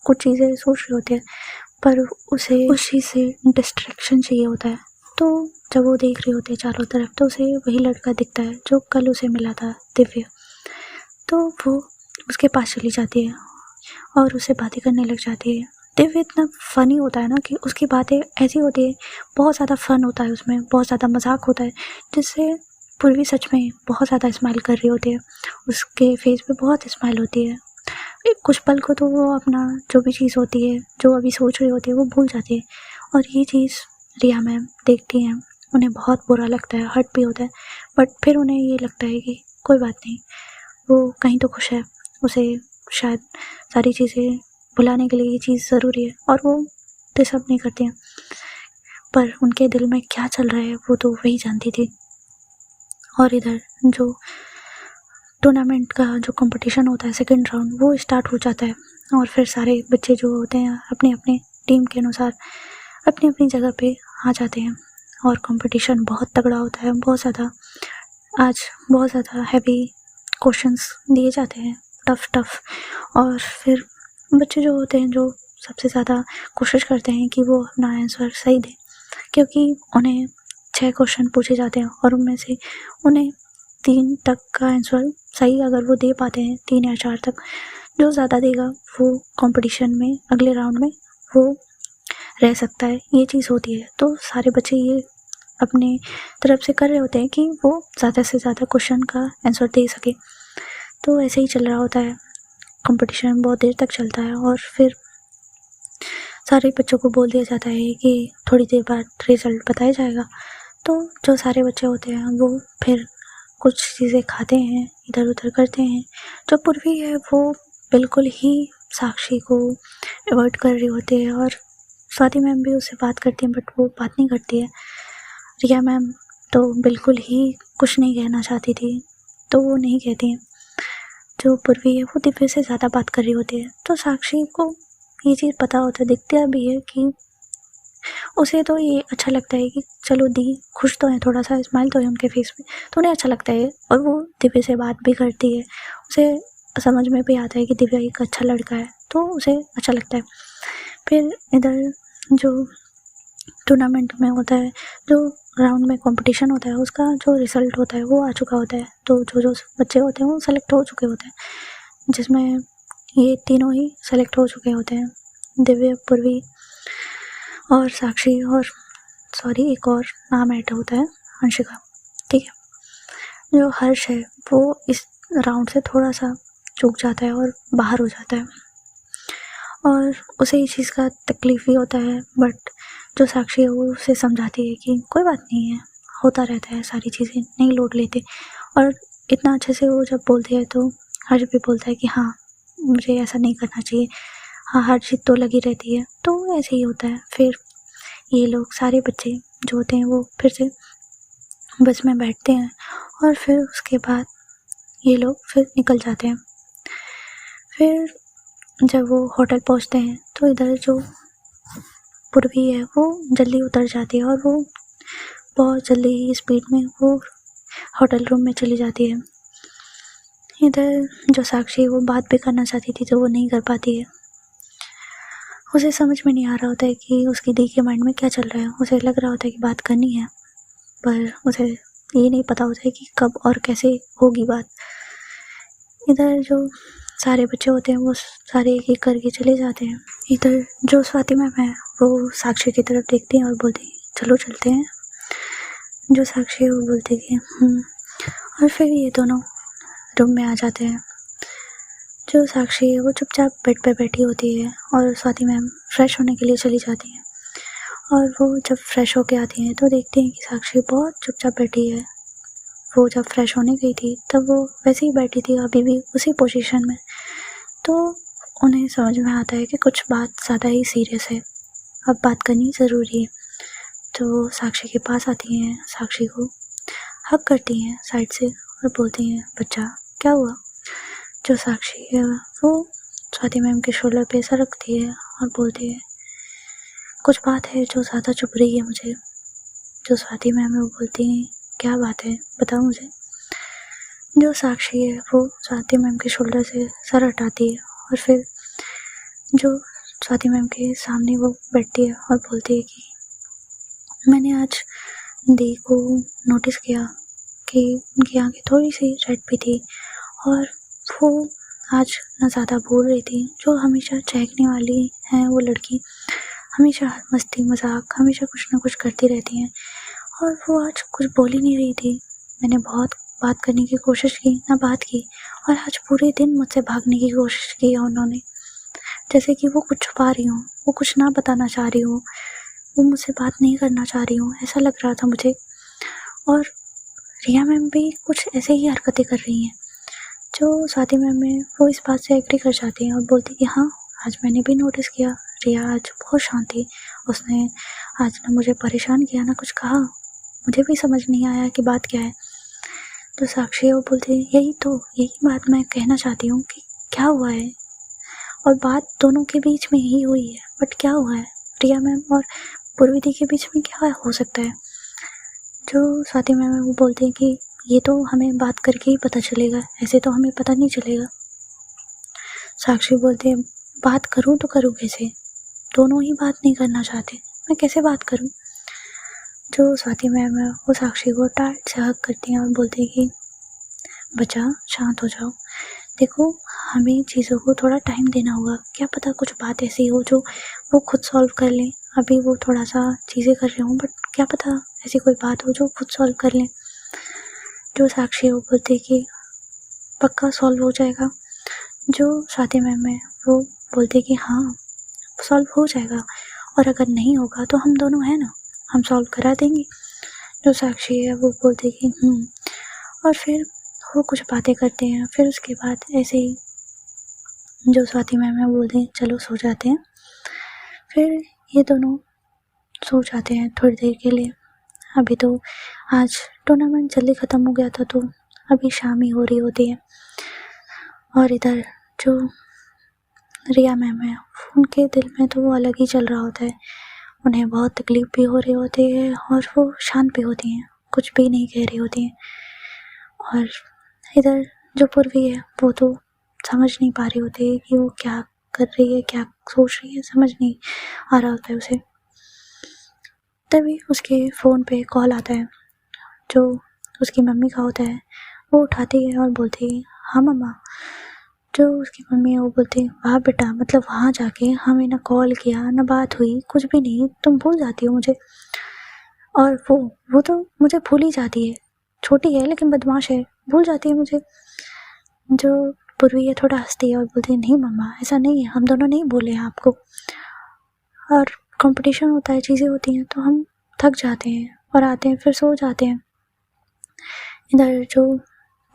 Speaker 1: कुछ चीज़ें सोच रही होती है, पर उसे उस चीज़ से डिस्ट्रैक्शन चाहिए होता है। तो जब वो देख रही होती है चारों तरफ, तो उसे वही लड़का दिखता है जो कल उसे मिला था, दिव्य। तो वो उसके पास चली जाती है और उससे बातें करने लग जाती है। दिव्य इतना फ़नी होता है ना कि उसकी बातें ऐसी होती है, बहुत ज़्यादा फ़न होता है उसमें, बहुत ज़्यादा मजाक होता है, जिससे पूर्वी सच में बहुत ज़्यादा स्माइल कर रही होती है। उसके फेस पे बहुत स्माइल होती है। कुछ पल को तो वो अपना जो भी चीज़ होती है, जो अभी सोच रही होती है, वो भूल जाती है। और ये चीज़ रिया मैम देखती हैं, उन्हें बहुत बुरा लगता है, हर्ट भी होता है, बट फिर उन्हें ये लगता है कि कोई बात नहीं, वो कहीं तो खुश है, उसे शायद सारी चीज़ें भुलाने के लिए ये चीज़ ज़रूरी है, और वो डिस्टर्ब नहीं करती हैं। पर उनके दिल में क्या चल रहा है वो तो वही जानती थी। और इधर जो टूर्नामेंट का जो कंपटीशन होता है, सेकंड राउंड, वो स्टार्ट हो जाता है। और फिर सारे बच्चे जो होते हैं अपने अपने टीम के अनुसार अपनी अपनी जगह पे आ जाते हैं। और कंपटीशन बहुत तगड़ा होता है, बहुत ज़्यादा। आज बहुत ज़्यादा हैवी क्वेश्चंस दिए जाते हैं, टफ। और फिर बच्चे जो होते हैं जो सबसे ज़्यादा कोशिश करते हैं कि वो अपना आंसर सही दें, क्योंकि उन्हें 6 क्वेश्चन पूछे जाते हैं और उनमें से उन्हें 3 तक का आंसर सही अगर वो दे पाते हैं, 3 या 4 तक, जो ज़्यादा देगा वो कंपटीशन में अगले राउंड में वो रह सकता है। ये चीज़ होती है। तो सारे बच्चे ये अपने तरफ से कर रहे होते हैं कि वो ज़्यादा से ज़्यादा क्वेश्चन का आंसर दे सके। तो ऐसे ही चल रहा होता है, कंपटीशन बहुत देर तक चलता है। और फिर सारे बच्चों को बोल दिया जाता है कि थोड़ी देर बाद रिज़ल्ट बताया जाएगा। तो जो सारे बच्चे होते हैं वो फिर कुछ चीज़ें खाते हैं, इधर उधर करते हैं। जो पूर्वी है वो बिल्कुल ही साक्षी को अवॉइड कर रही होती है, और स्वाति मैम भी उससे बात करती हैं बट वो बात नहीं करती है। रिया मैम तो बिल्कुल ही कुछ नहीं कहना चाहती थी, तो वो नहीं कहती हैं। जो पूर्वी है वो दिव्य से ज़्यादा बात कर रही होती है। तो साक्षी को ये चीज़ पता होता है, दिखता भी है कि उसे तो ये अच्छा लगता है कि चलो दी खुश तो है, थोड़ा सा स्माइल तो है उनके फेस पे, तो उन्हें अच्छा लगता है। और वो दिव्य से बात भी करती है, उसे समझ में भी आता है कि दिव्या एक अच्छा लड़का है, तो उसे अच्छा लगता है। फिर इधर जो टूर्नामेंट में होता है, जो राउंड में कंपटीशन होता है, उसका जो रिज़ल्ट होता है वो आ चुका होता है। तो जो बच्चे होते हैं वो सेलेक्ट हो चुके होते हैं, जिसमें ये तीनों ही सेलेक्ट हो चुके होते हैं, दिव्य, पूर्वी और साक्षी, और सॉरी एक और नाम ऐड होता है, अंशिका। ठीक है। जो हर्ष है वो इस राउंड से थोड़ा सा चूक जाता है और बाहर हो जाता है, और उसे इस चीज़ का तकलीफ़ भी होता है। बट जो साक्षी है वो उसे समझाती है कि कोई बात नहीं है, होता रहता है, सारी चीज़ें नहीं लोड लेते। और इतना अच्छे से वो जब बोलते हैं तो हर्ष भी बोलता है कि हाँ मुझे ऐसा नहीं करना चाहिए, हाँ हर चीज़ तो लगी रहती है। तो ऐसे ही होता है। फिर ये लोग सारे बच्चे जो होते हैं वो फिर से बस में बैठते हैं, और फिर उसके बाद ये लोग फिर निकल जाते हैं। फिर जब वो होटल पहुंचते हैं तो इधर जो पूर्वी है वो जल्दी उतर जाती है, और वो बहुत जल्दी ही स्पीड में वो होटल रूम में चली जाती है। इधर जो साक्षी वो बात भी करना चाहती थी तो वो नहीं कर पाती है। उसे समझ में नहीं आ रहा होता है कि उसकी दी के माइंड में क्या चल रहा है। उसे लग रहा होता है कि बात करनी है, पर उसे ये नहीं पता होता है कि कब और कैसे होगी बात। इधर जो सारे बच्चे होते हैं वो सारे एक एक करके चले जाते हैं। इधर जो स्वाति मैम है वो साक्षी की तरफ देखती हैं और बोलती हैं चलो चलते हैं। जो साक्षी है वो बोलती है और फिर ये दोनों रूम में आ जाते हैं। जो साक्षी है वो चुपचाप बेड पे बैठी होती है और स्वाति मैम फ्रेश होने के लिए चली जाती हैं। और वो जब फ्रेश होके आती हैं तो देखते हैं कि साक्षी बहुत चुपचाप बैठी है। वो जब फ्रेश होने गई थी तब वो वैसे ही बैठी थी, अभी भी उसी पोजीशन में। तो उन्हें समझ में आता है कि कुछ बात ज़्यादा ही सीरियस है, अब बात करनी ज़रूरी है। तो वो साक्षी के पास आती हैं, साक्षी को हग करती हैं साइड से और बोलती हैं बच्चा क्या हुआ। जो साक्षी है वो स्वाति मैम के शोल्डर पे सर रखती है और बोलती है कुछ बात है जो ज़्यादा चुभ रही है मुझे। जो स्वाति मैम है वो बोलती हैं क्या बात है बताओ मुझे। जो साक्षी है वो स्वाति मैम के शोल्डर से सर हटाती है और फिर जो स्वाति मैम के सामने वो बैठती है और बोलती है कि मैंने आज दी को नोटिस किया कि उनकी आंखें थोड़ी सी रेड भी थी और वो आज ना ज़्यादा बोल रही थी। जो हमेशा चहकने वाली है वो लड़की हमेशा मस्ती मजाक हमेशा कुछ ना कुछ करती रहती हैं और वो आज कुछ बोल ही नहीं रही थी। मैंने बहुत बात करने की कोशिश की, ना बात की, और आज पूरे दिन मुझसे भागने की कोशिश की है उन्होंने, जैसे कि वो कुछ छुपा रही हूँ, वो कुछ ना बताना चाह रही हूँ, वो मुझसे बात नहीं करना चाह रही हूँ, ऐसा लग रहा था मुझे। और रिया मैम भी कुछ ऐसे ही हरकतें कर रही हैं। जो स्वाति मैम है वो इस बात से एग्री कर जाती हैं और बोलती कि हाँ आज मैंने भी नोटिस किया, रिया आज बहुत शांत थी, उसने आज ना मुझे परेशान किया ना कुछ कहा, मुझे भी समझ नहीं आया कि बात क्या है। तो साक्षी वो बोलती है यही बात मैं कहना चाहती हूँ कि क्या हुआ है, और बात दोनों के बीच में ही हुई है, बट क्या हुआ है रिया मैम और पूर्वी दी के बीच में क्या हो सकता है। जो स्वाति मैम है वो बोलते हैं कि ये तो हमें बात करके ही पता चलेगा, ऐसे तो हमें पता नहीं चलेगा। साक्षी बोलते हैं बात करूँ तो करूँ कैसे, दोनों ही बात नहीं करना चाहते, मैं कैसे बात करूँ। जो स्वाति मैम है वो साक्षी को टाइट से हग करती हैं और बोलती है कि बच्चा शांत हो जाओ, देखो हमें चीज़ों को थोड़ा टाइम देना होगा, क्या पता कुछ बात ऐसी हो जो वो खुद सॉल्व कर लें। अभी वो थोड़ा सा चीज़ें कर रहे हों, बट क्या पता ऐसी कोई बात हो जो खुद सॉल्व कर लें। जो साक्षी वो बोलती है कि पक्का सॉल्व हो जाएगा। जो स्वाति मैम है वो बोलते कि हाँ सॉल्व हो जाएगा, और अगर नहीं होगा तो हम दोनों हैं ना, हम सॉल्व करा देंगे। जो साक्षी है वो बोलते कि और फिर वो कुछ बातें करते हैं। फिर उसके बाद ऐसे ही जो स्वाति मैम है वो बोलते हैं चलो सो जाते हैं। फिर ये दोनों सो जाते हैं थोड़ी देर के लिए। अभी तो आज टूर्नामेंट जल्दी ख़त्म हो गया था तो अभी शाम ही हो रही होती है। और इधर जो रिया मैम है उनके दिल में तो वो अलग ही चल रहा होता है, उन्हें बहुत तकलीफ़ भी हो रही होती है और वो शांत भी होती हैं, कुछ भी नहीं कह रही होती हैं। और इधर जो पूर्वी है वो तो समझ नहीं पा रही होती है कि वो क्या कर रही है, क्या सोच रही है, समझ नहीं आ रहा होता है उसे। तभी उसके फ़ोन पे कॉल आता है, जो उसकी मम्मी का होता है। वो उठाती है और बोलती है हाँ मम्मा। जो उसकी मम्मी है वो बोलती है वाह बेटा, मतलब वहाँ जाके हमें ना कॉल किया ना बात हुई, कुछ भी नहीं, तुम भूल जाती हो मुझे। और वो तो मुझे भूल ही जाती है, छोटी है लेकिन बदमाश है, भूल जाती है मुझे। जो पूर्वी है थोड़ा हंसती है और बोलती है नहीं मम्मा ऐसा नहीं है, हम दोनों नहीं बोले हैं आपको, और कंपटीशन होता है, चीज़ें होती हैं तो हम थक जाते हैं और आते हैं फिर सो जाते हैं। इधर जो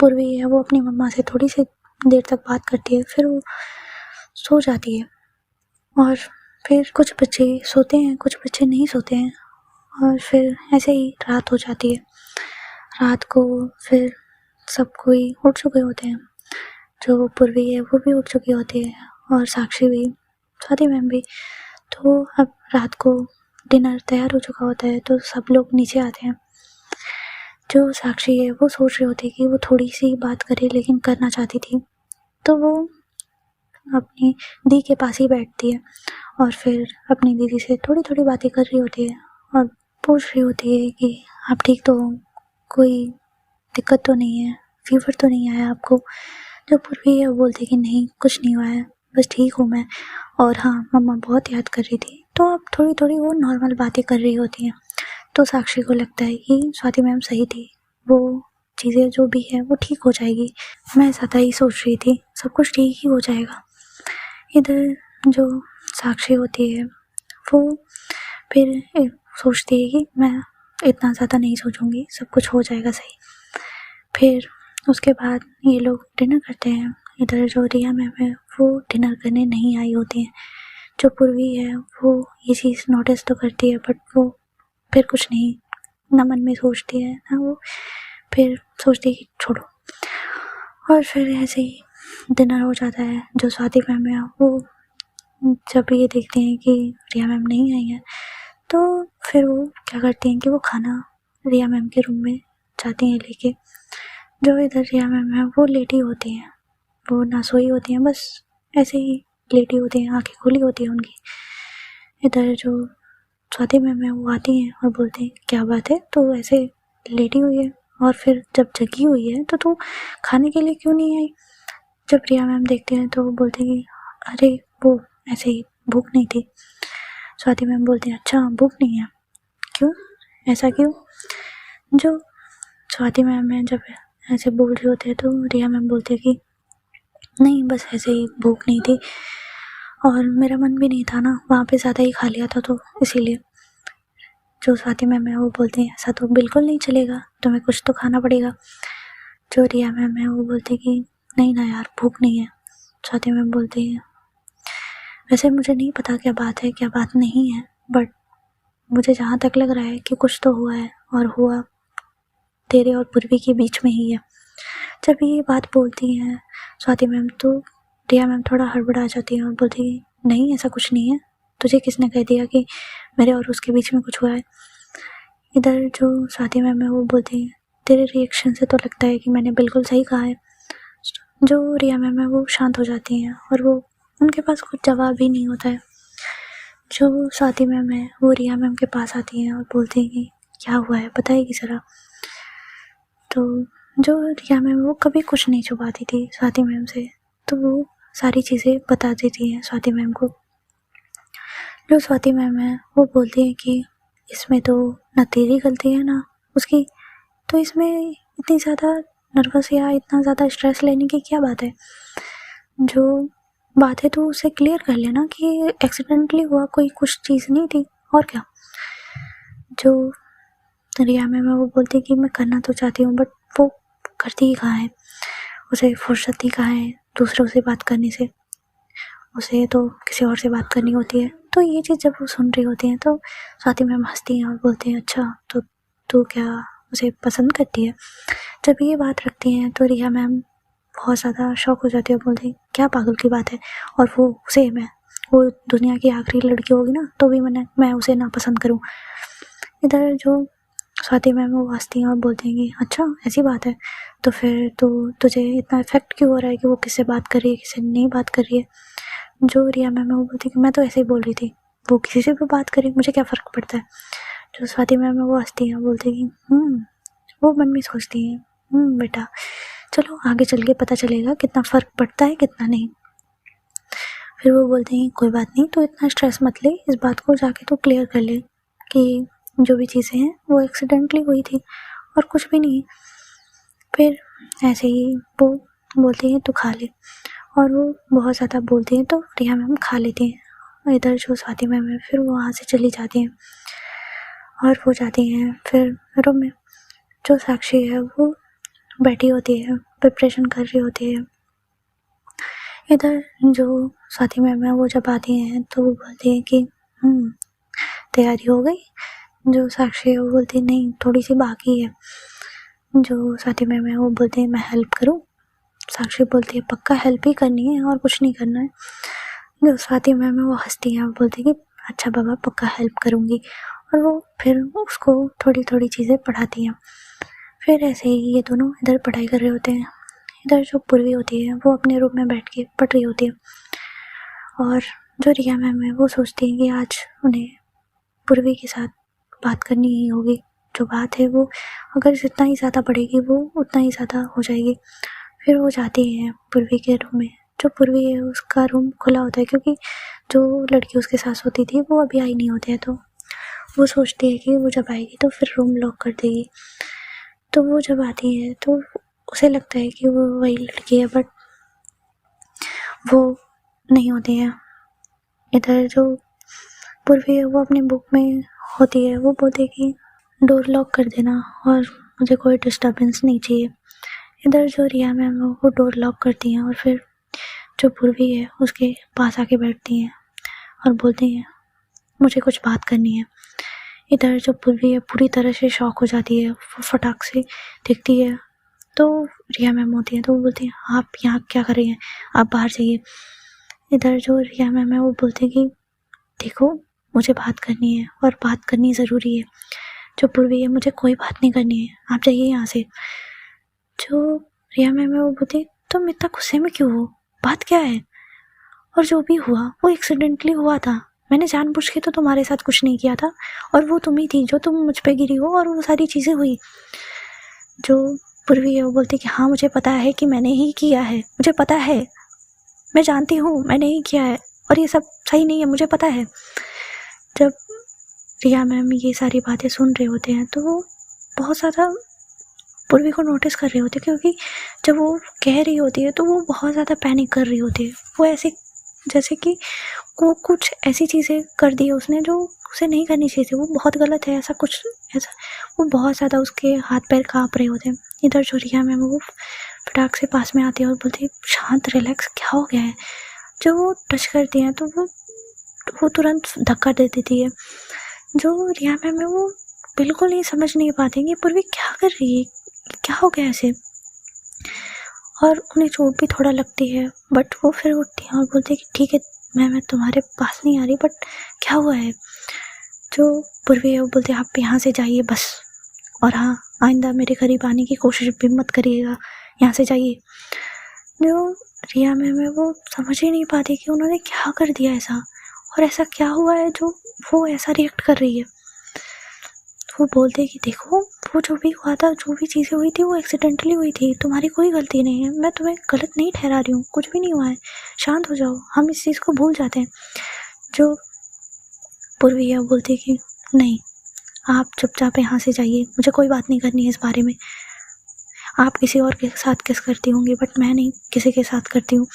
Speaker 1: पूर्वी है वो अपनी मम्मा से थोड़ी सी देर तक बात करती है, फिर वो सो जाती है। और फिर कुछ बच्चे सोते हैं, कुछ बच्चे नहीं सोते हैं, और फिर ऐसे ही रात हो जाती है। रात को फिर सब कोई उठ चुके होते हैं, जो पूर्वी है वो भी उठ चुकी होती है और साक्षी भी, स्वाति मैम भी। तो अब रात को डिनर तैयार हो चुका होता है तो सब लोग नीचे आते हैं। जो साक्षी है वो सोच रही होती है कि वो थोड़ी सी बात करे, लेकिन करना चाहती थी। तो वो अपनी दी के पास ही बैठती है और फिर अपनी दीदी से थोड़ी थोड़ी बातें कर रही होती है और पूछ रही होती है कि आप ठीक तो हो, कोई दिक्कत तो नहीं है, फीवर तो नहीं आया आपको। जो पूर्वी है वो बोलती है कि नहीं, कुछ नहीं हुआ है, बस ठीक हूँ मैं, और हाँ मम्मा बहुत याद कर रही थी। तो अब थोड़ी थोड़ी वो नॉर्मल बातें कर रही होती हैं। तो साक्षी को लगता है कि स्वाति मैम सही थी, वो चीज़ें जो भी है वो ठीक हो जाएगी। मैं ज़्यादा ही सोच रही थी, सब कुछ ठीक ही हो जाएगा। इधर जो साक्षी होती है वो फिर सोचती है कि मैं इतना ज़्यादा नहीं सोचूंगी, सब कुछ हो जाएगा सही। फिर उसके बाद ये लोग डिनर करते हैं। इधर जो रिया मैम है वो डिनर करने नहीं आई होती हैं। जो पूर्वी है वो ये चीज़ नोटिस तो करती है, बट वो फिर कुछ नहीं, ना मन में सोचती है ना वो फिर सोचती है कि छोड़ो। और फिर ऐसे ही डिनर हो जाता है। जो स्वाति मैम है वो जब ये देखते हैं कि रिया मैम नहीं आई है, तो फिर वो क्या करती हैं कि वो खाना रिया मैम के रूम में जाती हैं लेके। जो इधर रिया मैम है वो लेटी होती हैं, वो ना सोई होती हैं, बस ऐसे ही लेटी होती हैं, आंखें खुली होती हैं उनकी। इधर जो स्वाति मैम है वो आती हैं और बोलते हैं क्या बात है, तो ऐसे लेटी हुई है और फिर जब जगी हुई है तो तू खाने के लिए क्यों नहीं आई। जब रिया मैम देखते हैं तो वो बोलते हैं कि अरे वो ऐसे ही भूख नहीं थी। स्वाति मैम बोलते हैं अच्छा भूख नहीं है, क्यों, ऐसा क्यों। जो स्वाति मैम है जब ऐसे बोल रहे होते हैं तो रिया मैम बोलते हैं कि नहीं बस ऐसे ही भूख नहीं थी, और मेरा मन भी नहीं था ना, वहाँ पे ज़्यादा ही खा लिया था तो इसीलिए। जो स्वाति मैम है वो बोलते हैं ऐसा तो बिल्कुल नहीं चलेगा, तुम्हें कुछ तो खाना पड़ेगा। जो रिया मैम है वो बोलते हैं कि नहीं ना यार, भूख नहीं है। स्वाति मैम बोलते हैं वैसे मुझे नहीं पता क्या बात है क्या बात नहीं है, बट मुझे जहाँ तक लग रहा है कि कुछ तो हुआ है, और हुआ तेरे और पूर्वी के बीच में ही है। जब ये बात बोलती हैं स्वाति मैम तो रिया मैम थोड़ा हड़बड़ा जाती है और बोलती है नहीं ऐसा कुछ नहीं है, तुझे किसने कह दिया कि मेरे और उसके बीच में कुछ हुआ है। इधर जो स्वाति मैम है वो बोलती है तेरे रिएक्शन से तो लगता है कि मैंने बिल्कुल सही कहा है। जो रिया मैम है वो शांत हो जाती हैं और वो उनके पास कुछ जवाब भी नहीं होता है। जो स्वाति मैम है वो रिया मैम के पास आती हैं और बोलती हैं कि क्या हुआ है बताएगी ज़रा। तो जो रिया मैम वो कभी कुछ नहीं छुपाती थी स्वाति मैम से, तो वो सारी चीज़ें बता देती हैं स्वाति मैम को। जो स्वाति मैम है वो बोलती है कि इसमें तो ना तेरी गलती है ना उसकी, तो इसमें इतनी ज़्यादा नर्वस या इतना ज़्यादा स्ट्रेस लेने की क्या बात है। जो बात है तो उसे क्लियर कर लेना कि एक्सीडेंटली हुआ, कोई कुछ चीज़ नहीं थी, और क्या। जो रिया मैम है वो बोलती है कि मैं करना तो चाहती हूँ बट वो करती ही कहाँ है, उसे फुर्सत ही कहाँ है दूसरों से बात करने से, उसे तो किसी और से बात करनी होती है। तो ये चीज़ जब वो सुन रही होती हैं तो स्वाति मैम हंसती हैं और बोलती हैं अच्छा तो तू क्या उसे पसंद करती है। जब ये बात रखती हैं तो रिया मैम बहुत ज़्यादा शॉक हो जाती है, बोलती क्या पागल की बात है, और वो उसे वो दुनिया की आखिरी लड़की होगी ना तो भी मैं उसे ना पसंद करूँ। इधर जो स्वाति मैम वो हंसती हैं और बोलती हैं कि अच्छा ऐसी बात है, तो फिर तुझे इतना इफेक्ट क्यों हो रहा है कि वो किससे बात कर रही है किससे नहीं बात कर रही है। जो रिया मैम है वो बोलती है कि मैं तो ऐसे ही बोल रही थी, वो किसी से भी बात करे मुझे क्या फ़र्क पड़ता है। जो स्वाति मैम है वो हंसती हैं, बोलती है कि वो मन में सोचती हैं बेटा चलो आगे चल के पता चलेगा कितना फ़र्क पड़ता है कितना नहीं। फिर वो बोलते हैं कोई बात नहीं, तो इतना स्ट्रेस मत ले, इस बात को जाके तो क्लियर कर ले कि जो भी चीज़ें हैं वो एक्सीडेंटली हुई थी और कुछ भी नहीं। फिर ऐसे ही वो बोलती हैं तो खा ले, और वो बहुत ज़्यादा बोलती हैं तो रिया मैम खा लेती हैं। इधर जो स्वाति मैम है फिर वो वहाँ से चली जाती हैं और वो जाती हैं फिर रूम में। जो साक्षी है वो बैठी होती है, प्रिपरेशन कर रही होती है। इधर जो स्वाति मैम है वो जब आती हैं तो वो बोलती हैं कि तैयारी हो गई। जो साक्षी है वो बोलती है नहीं थोड़ी सी बाकी है। जो स्वाति मैम है वो बोलते हैं मैं हेल्प करूं। साक्षी बोलती है पक्का हेल्प ही करनी है और कुछ नहीं करना है। जो स्वाति मैम है वो हंसती है और बोलती है कि अच्छा बाबा पक्का हेल्प करूंगी, और वो फिर उसको थोड़ी थोड़ी चीज़ें पढ़ाती हैं। फिर ऐसे ही ये दोनों इधर पढ़ाई कर रहे होते हैं। इधर जो पूर्वी होती है वो अपने रूम में बैठ के पढ़ रही होती है, और जो रिया मैम है वो सोचती है कि आज उन्हें पूर्वी के साथ बात करनी ही होगी। जो बात है वो अगर जितना ही ज़्यादा बढ़ेगी वो उतना ही ज़्यादा हो जाएगी। फिर वो जाती है पूर्वी के रूम में। जो पूर्वी है उसका रूम खुला होता है, क्योंकि जो लड़की उसके साथ सोती थी वो अभी आई नहीं होती है, तो वो सोचती है कि वो जब आएगी तो फिर रूम लॉक कर देगी। तो वो जब आती है तो उसे लगता है कि वो वही लड़की है, बट वो नहीं होती है। इधर जो पूर्वी है वो अपनी बुक में होती है, वो बोलती है कि डोर लॉक कर देना और मुझे कोई डिस्टर्बेंस नहीं चाहिए। इधर जो रिया मैम है वो डोर लॉक करती हैं और फिर जो पूर्वी है उसके पास आके बैठती हैं और बोलती हैं मुझे कुछ बात करनी है। इधर जो पूर्वी है पूरी तरह से शॉक हो जाती है, वो फटाक से देखती है तो रिया मैम होती है, तो वो बोलती है आप यहाँ क्या कर रही हैं, आप बाहर जाइए। इधर जो रिया मैम है वो बोलते हैं कि देखो मुझे बात करनी है और बात करनी ज़रूरी है। जो पूर्वी है मुझे कोई बात नहीं करनी है, आप जाइए यहाँ से। जो रिया मैम है वो बोलती तुम इतना गुस्से में क्यों हो, बात क्या है? और जो भी हुआ वो एक्सीडेंटली हुआ था, मैंने जानबूझ के तो तुम्हारे साथ कुछ नहीं किया था, और वो तुम ही थी जो तुम मुझ पे गिरी हो और वो सारी चीज़ें हुई। जो पूर्वी है वो बोलती कि हाँ मुझे पता है कि मैंने ही किया है, मुझे पता है, मैं जानती हूँ मैंने ही किया है और ये सब सही नहीं है, मुझे पता है। जब रिया मैम ये सारी बातें सुन रहे होते हैं तो वो बहुत ज़्यादा पूर्वी को नोटिस कर रहे होते, क्योंकि जब वो कह रही होती है तो वो बहुत ज़्यादा पैनिक कर रही होती है। वो ऐसे जैसे कि वो कुछ ऐसी चीज़ें कर दी है उसने जो उसे नहीं करनी चाहिए थी, वो बहुत गलत है, ऐसा कुछ ऐसा वो बहुत ज़्यादा उसके हाथ पैर काँप रहे होते हैं। इधर जो रिया मैम वो फटाक से पास में आती है और बोलती है शांत रिलैक्स, क्या हो गया है? जब वो टच करती हैं तो वो तुरंत धक्का दे देती है। जो रिया मैम है वो बिल्कुल ही समझ नहीं पाते कि पूर्वी क्या कर रही है, क्या हो गया ऐसे, और उन्हें चोट भी थोड़ा लगती है, बट वो फिर उठती हैं और बोलती है कि ठीक है मैं तुम्हारे पास नहीं आ रही, बट क्या हुआ है? जो पूर्वी है वो बोलती है आप यहाँ से जाइए बस, और हाँ आइंदा मेरे करीब आने की कोशिश भी मत करिएगा, यहाँ से जाइए। जो रिया मैम है वो समझ ही नहीं पाती कि उन्होंने क्या कर दिया ऐसा, और ऐसा क्या हुआ है जो वो ऐसा रिएक्ट कर रही है। वो बोलते हैं कि देखो वो जो भी हुआ था, जो भी चीज़ें हुई थी वो एक्सीडेंटली हुई थी, तुम्हारी कोई गलती नहीं है, मैं तुम्हें गलत नहीं ठहरा रही हूँ, कुछ भी नहीं हुआ है, शांत हो जाओ, हम इस चीज़ को भूल जाते हैं। जो पूर्वी है वो बोलती है कि नहीं आप चुपचाप यहाँ से जाइए, मुझे कोई बात नहीं करनी है इस बारे में, आप किसी और के साथ किस करती होंगी बट मैं नहीं किसी के साथ करती हूँ।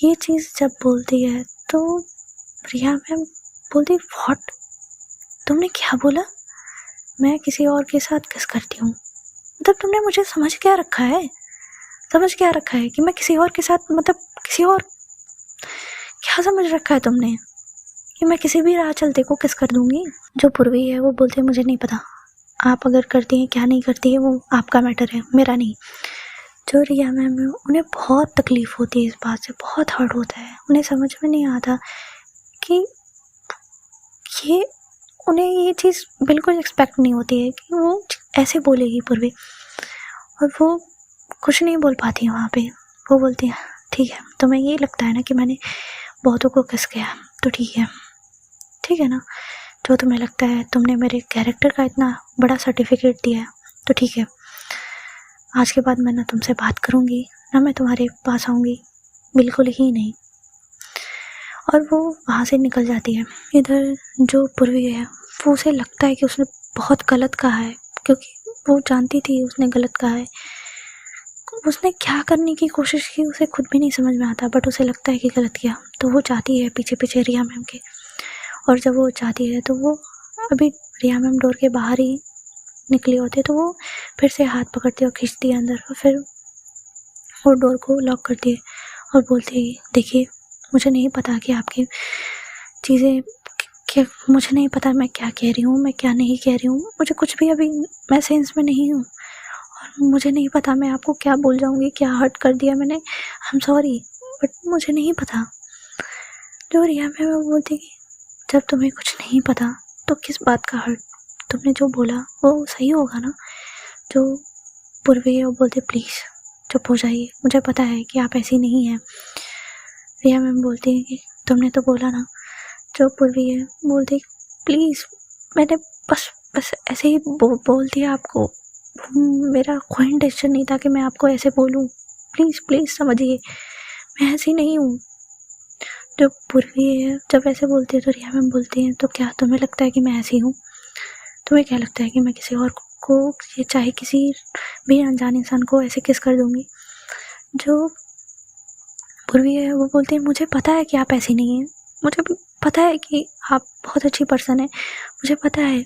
Speaker 1: ये चीज़ जब बोलती है तो रिया मैम बोलती व्हाट, तुमने क्या बोला? मैं किसी और के साथ किस करती हूँ? मतलब तुमने मुझे समझ क्या रखा है, समझ क्या रखा है कि मैं किसी और के साथ, मतलब किसी और, क्या समझ रखा है तुमने कि मैं किसी भी राह चलते को किस कर दूंगी? जो पूर्वी है वो बोलती है मुझे नहीं पता, आप अगर करती हैं क्या नहीं करती है वो आपका मैटर है, मेरा नहीं। जो रिया मैम है उन्हें बहुत तकलीफ़ होती है इस बात से, बहुत हर्ट होता है, उन्हें समझ में नहीं आता कि ये उन्हें ये चीज़ बिल्कुल एक्सपेक्ट नहीं होती है कि वो ऐसे बोलेगी पूर्वी, और वो कुछ नहीं बोल पाती वहाँ पे। वो बोलती है ठीक है तुम्हें ये लगता है ना कि मैंने बहुतों को किस किया, तो ठीक है ना, जो तुम्हें लगता है, तुमने मेरे कैरेक्टर का इतना बड़ा सर्टिफिकेट दिया है, तो ठीक है, आज के बाद मैं ना तुमसे बात करूँगी ना मैं तुम्हारे पास आऊँगी, बिल्कुल ही नहीं। और वो वहाँ से निकल जाती है। इधर जो पूर्वी है वो उसे लगता है कि उसने बहुत गलत कहा है, क्योंकि वो जानती थी उसने गलत कहा है। उसने क्या करने की कोशिश की उसे खुद भी नहीं समझ में आता, बट उसे लगता है कि गलत किया, तो वो जाती है पीछे पीछे रिया मैम के। और जब वो जाती है तो वो अभी रिया मैम डोर के बाहर ही निकली होती है, तो वो फिर से हाथ पकड़ती है और खींचती है अंदर, और फिर वो डोर को लॉक करती है और बोलती है देखिए मुझे नहीं पता कि आपकी चीज़ें क्या, मुझे नहीं पता मैं क्या कह रही हूँ, मैं क्या नहीं कह रही हूँ, मुझे कुछ भी अभी मैं सेंस में नहीं हूँ, और मुझे नहीं पता मैं आपको क्या बोल जाऊँगी, क्या हर्ट कर दिया मैंने, आई एम सॉरी, बट मुझे नहीं पता। जो रिया मैम वो बोलती कि जब तुम्हें कुछ नहीं पता तो किस बात का हर्ट, तुमने जो बोला वो सही होगा ना, जो पूर्वी है वो बोलते प्लीज़ चुप हो जाइए, मुझे पता है कि आप ऐसी नहीं हैं। रिया मैम बोलती है कि तुमने तो बोला ना। जो पूर्वी है बोलती प्लीज़, मैंने बस ऐसे ही बोल दिया आपको, मेरा कोई इंटेंशन नहीं था कि मैं आपको ऐसे बोलूँ, प्लीज़ समझिए, मैं ऐसी नहीं हूँ। जो पूर्वी है जब ऐसे बोलती है तो रिया मैम बोलती हैं तो क्या तुम्हें लगता है कि मैं ऐसी हूँ? तुम्हें क्या लगता है कि मैं किसी और को चाहे किसी भी अनजान इंसान को ऐसे किस कर दूँगी? जो पूर्वी है वो बोलती है मुझे पता है कि आप ऐसी नहीं हैं, मुझे पता है कि आप बहुत अच्छी पर्सन है, मुझे पता है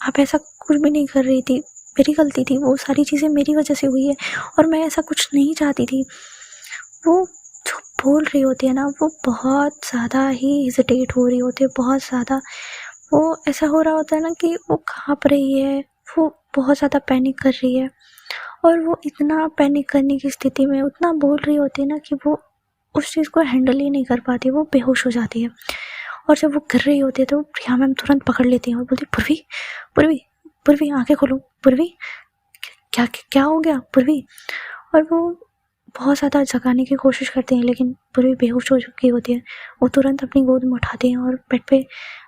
Speaker 1: आप ऐसा कुछ भी नहीं कर रही थी, मेरी गलती थी, वो सारी चीज़ें मेरी वजह से हुई है और मैं ऐसा कुछ नहीं चाहती थी। वो जो बोल रही होती है ना वो बहुत ज़्यादा ही हेजिटेट हो रही होती है, बहुत ज़्यादा वो ऐसा हो रहा होता है ना कि वो काँप रही है, वो बहुत ज़्यादा पैनिक कर रही है और वो इतना पैनिक करने की स्थिति में उतना बोल रही होती है ना कि वो उस चीज़ को हैंडल ही नहीं कर पाती, वो बेहोश हो जाती है। और जब वो कर रही होती है तो रिया मैम तुरंत पकड़ लेती हैं और बोलती पूर्वी पूर्वी पूर्वी आंखें खोलो, पूर्वी क्या क्या हो गया पूर्वी? और वो बहुत ज़्यादा जगाने की कोशिश करते हैं लेकिन पूर्वी बेहोश हो चुकी होती है। वो तुरंत अपनी गोद में उठाते हैं और बेड पे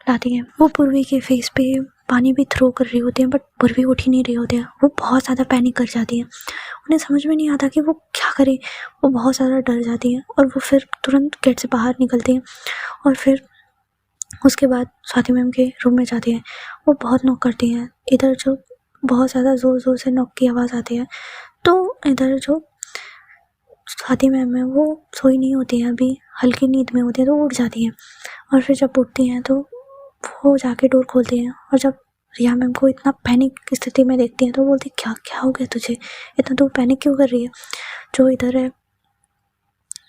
Speaker 1: लाती हैं। वो पूर्वी के फेस पे पानी भी थ्रो कर रही होती है बट पूर्वी उठ ही नहीं रही होती है। वो बहुत ज़्यादा पैनिक कर जाती है, उन्हें समझ में नहीं आता कि वो क्या करे। वो बहुत ज़्यादा डर जाती है और वो फिर तुरंत गेट से बाहर निकलती हैं और फिर उसके बाद स्वाति मैम के रूम में जाती हैं। वो बहुत नॉक करती हैं, इधर जो बहुत ज़्यादा ज़ोर से नॉक की आवाज़ आती है तो इधर जो स्वाति मैम है वो सोई नहीं होती है, अभी हल्की नींद में होती है तो उठ जाती हैं और फिर जब उठती हैं तो वो जाके डोर खोलती हैं और जब रिया मैम को इतना पैनिक की स्थिति में देखती हैं तो बोलती क्या क्या हो गया तुझे, इतना तू पैनिक क्यों कर रही है? जो इधर है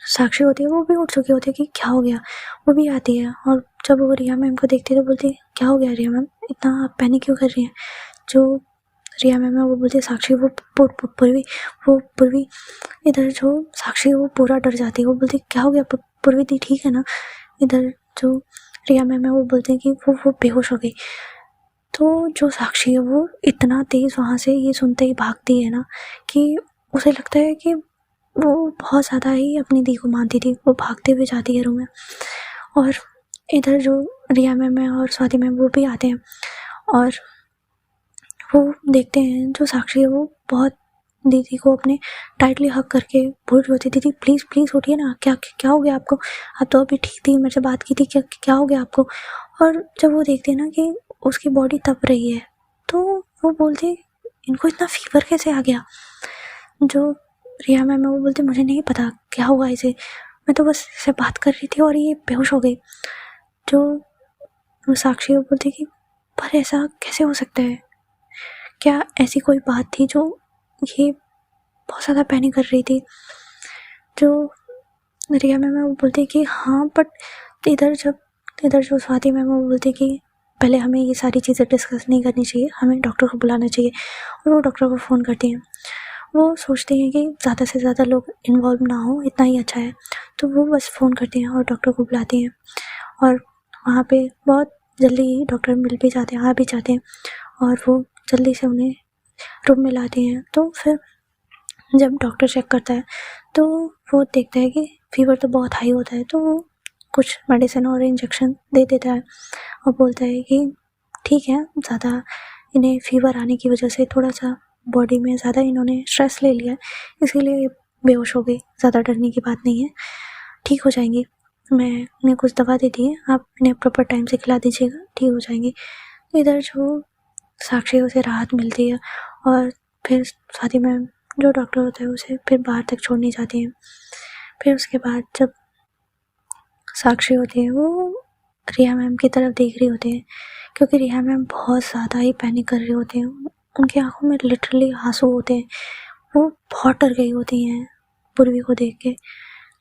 Speaker 1: साक्षी होती है वो भी उठ चुकी होती है कि क्या हो गया, वो भी आती है और जब वो रिया मैम को देखती है तो बोलती क्या हो गया रिया मैम, इतना आप पैनिक क्यों कर रही हैं? जो रिया मैम है वो बोलती है साक्षी वो पूर्वी इधर जो साक्षी वो पूरा डर जाती है, वो बोलती क्या हो गया पूर्वी दी ठीक है ना? इधर जो रिया मैम है वो बोलते हैं कि वो बेहोश हो गई। तो जो साक्षी है वो इतना तेज़ वहाँ से ये सुनते ही भागती है ना कि उसे लगता है कि वो बहुत ज़्यादा ही अपनी दी को मानती थी। वो भागते हुए जाती है रूम में और इधर जो रिया मैम है और स्वाति मैम वो भी आते हैं और वो देखते हैं जो साक्षी है वो बहुत दीदी को अपने टाइटली हग करके बोल रही होती दीदी प्लीज़ उठिए ना, क्या क्या हो गया आपको? आप तो अभी ठीक थी, मेरे से बात की थी, क्या क्या हो गया आपको? और जब वो देखते हैं ना कि उसकी बॉडी तप रही है तो वो बोलते इनको इतना फीवर कैसे आ गया? जो रिया मैम है वो बोलते मुझे नहीं पता क्या हुआ इसे, मैं तो बस इससे बात कर रही थी और ये बेहोश हो गई। जो साक्षी वो बोलती कि पर ऐसा कैसे हो सकता है? क्या ऐसी कोई बात थी जो ये बहुत ज़्यादा पैनिक कर रही थी? जो रिया मैम है वो बोलती कि हाँ बट इधर जो स्वाति मैम वो बोलती कि पहले हमें ये सारी चीज़ें डिस्कस नहीं करनी चाहिए, हमें डॉक्टर को बुलाना चाहिए और वो डॉक्टर को फ़ोन करती हैं। वो सोचती हैं कि ज़्यादा से ज़्यादा लोग इन्वॉल्व ना हो, इतना ही अच्छा है, तो वो बस फ़ोन करती हैं और डॉक्टर को बुलाती हैं और वहाँ पे बहुत जल्दी ही डॉक्टर मिल भी जाते हैं, आ भी जाते हैं और वो जल्दी से उन्हें रूम में लाते हैं। तो फिर जब डॉक्टर चेक करता है तो वो देखता है कि फीवर तो बहुत हाई होता है, तो वो कुछ मेडिसिन और इंजेक्शन दे देता है और बोलता है कि ठीक है, ज़्यादा इन्हें फीवर आने की वजह से थोड़ा सा बॉडी में ज़्यादा इन्होंने स्ट्रेस ले लिया, इसीलिए बेहोश हो गई, ज़्यादा डरने की बात नहीं है, ठीक हो जाएंगी। मैं इन्हें कुछ दवा दे दी है, आप इन्हें प्रॉपर टाइम से खिला दीजिएगा, ठीक हो जाएंगी। तो इधर जो साक्षी उसे राहत मिलती है और फिर स्वाति मैम जो डॉक्टर होता है उसे फिर बाहर तक छोड़ने जाती हैं। फिर उसके बाद जब साक्षी होती है वो रिया मैम की तरफ देख रही होती है क्योंकि रिया मैम बहुत ज़्यादा ही पैनिक कर रही होती हैं, उनकी आंखों में लिटरली आंसू होते हैं, वो बहुत डर गई होती हैं पूर्वी को देख के।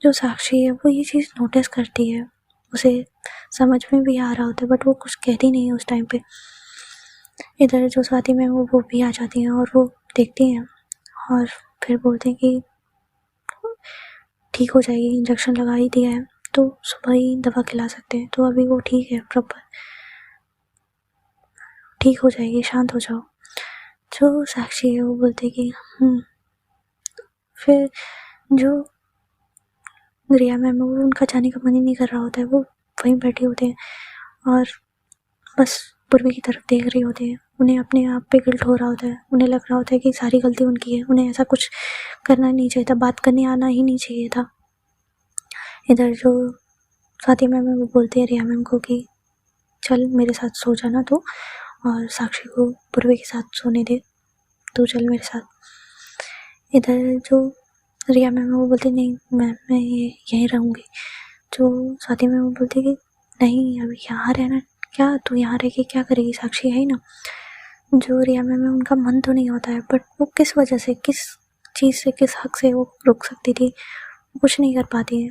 Speaker 1: जो साक्षी है वो ये चीज़ नोटिस करती है, उसे समझ में भी आ रहा होता है बट वो कुछ कहती नहीं है उस टाइम पे। इधर जो स्वाति मैम वो भी आ जाती हैं और वो देखती हैं और फिर बोलते हैं कि ठीक हो जाएगी, इंजेक्शन लगा ही दिया है तो सुबह ही दवा खिला सकते हैं, तो अभी वो ठीक है, प्रॉपर ठीक हो जाएगी, शांत हो जाओ। जो साक्षी है वो बोलते कि फिर जो रिया मैम है वो उनका जाने का मन ही नहीं कर रहा होता है, वो वहीं बैठे होते हैं और बस पूर्वी की तरफ देख रही होती है। उन्हें अपने आप पे गिल्ट हो रहा होता है, उन्हें लग रहा होता है कि सारी गलती उनकी है, उन्हें ऐसा कुछ करना नहीं चाहिए था, बात करने आना ही नहीं चाहिए था। इधर जो स्वाति मैम है वो बोलती है रिया मैम को कि चल मेरे साथ सो जाना तू, और साक्षी को पूर्वी के साथ सोने दे, तू चल मेरे साथ। इधर जो रिया मैम है वो बोलती नहीं मैं यहीं रहूँगी। जो स्वाति मैम वो बोलती कि नहीं अभी यहाँ रहना, क्या तू यहाँ रह के क्या करेगी, साक्षी है ही ना। जो रिया मैम है उनका मन तो नहीं होता है, बट वो किस वजह से, किस चीज़ से, किस हक से वो रुक सकती थी, कुछ नहीं कर पाती है।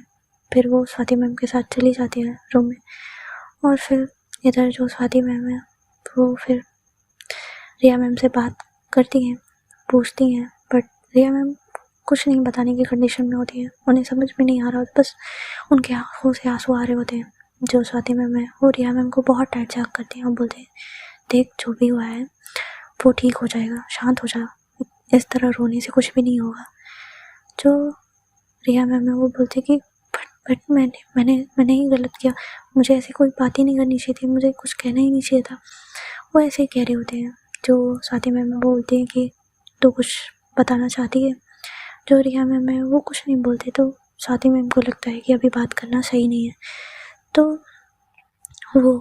Speaker 1: फिर वो स्वाति मैम के साथ चली जाती है रूम में, और फिर इधर जो स्वाति मैम है वो फिर रिया मैम से बात करती हैं, पूछती हैं, बट रिया मैम कुछ नहीं बताने की कंडीशन में होती है। उन्हें समझ में नहीं आ रहा, बस उनके आँखों से आंसू आ रहे होते हैं। जो स्वाति मैम है वो रिया मैम को बहुत टाइट झाक करती हैं और बोलते हैं देख जो भी हुआ है वो ठीक हो जाएगा, शांत हो जा, इस तरह रोने से कुछ भी नहीं होगा। जो रिया मैम है वो बोलते कि बट मैंने ही गलत किया, मुझे ऐसी कोई बात ही नहीं करनी चाहिए थी, मुझे कुछ कहना ही नहीं चाहिए था। वो ऐसे ही कह रहे होते हैं। जो स्वाति मैम बोलते हैं कि तो कुछ बताना चाहती है। जो रिया मैम है वो कुछ नहीं बोलते, तो स्वाति मैम को लगता है कि अभी बात करना सही नहीं है, तो वो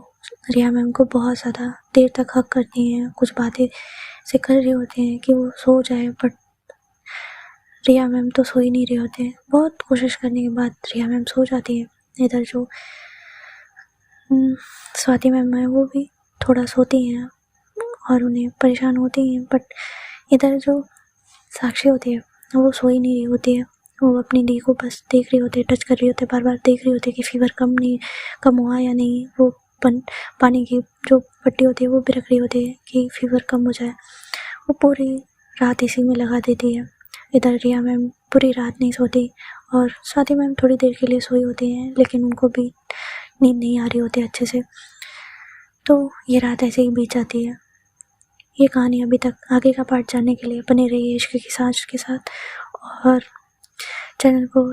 Speaker 1: रिया मैम को बहुत ज़्यादा देर तक हक करती हैं, कुछ बातें से कर रहे होते हैं कि वो सो जाए, बट रिया मैम तो सो ही नहीं रहे होते हैं। बहुत कोशिश करने के बाद रिया मैम सो जाती है। इधर जो स्वाति मैम है वो भी थोड़ा सोती हैं और उन्हें परेशान होती हैं, बट इधर जो साक्षी होती है वो सो ही नहीं रही होती है। वो अपनी दी को बस देख रही होती है, टच कर रही होती है, बार बार देख रही होती है कि फीवर कम हुआ या नहीं। वो पानी की जो पट्टी होती है वो भी रख रही होती है कि फीवर कम हो जाए। वो पूरी रात इसी में लगा देती है। इधर रिया मैम पूरी रात नहीं सोती, और स्वाति मैम थोड़ी देर के लिए सोई होती हैं, लेकिन उनको भी नींद नहीं आ रही होती अच्छे से। तो ये रात ऐसे ही बीत जाती है। ये कहानी अभी तक आगे का पार्ट जानने के लिए बने रहिए इश्क की सांस के साथ, और चैनल को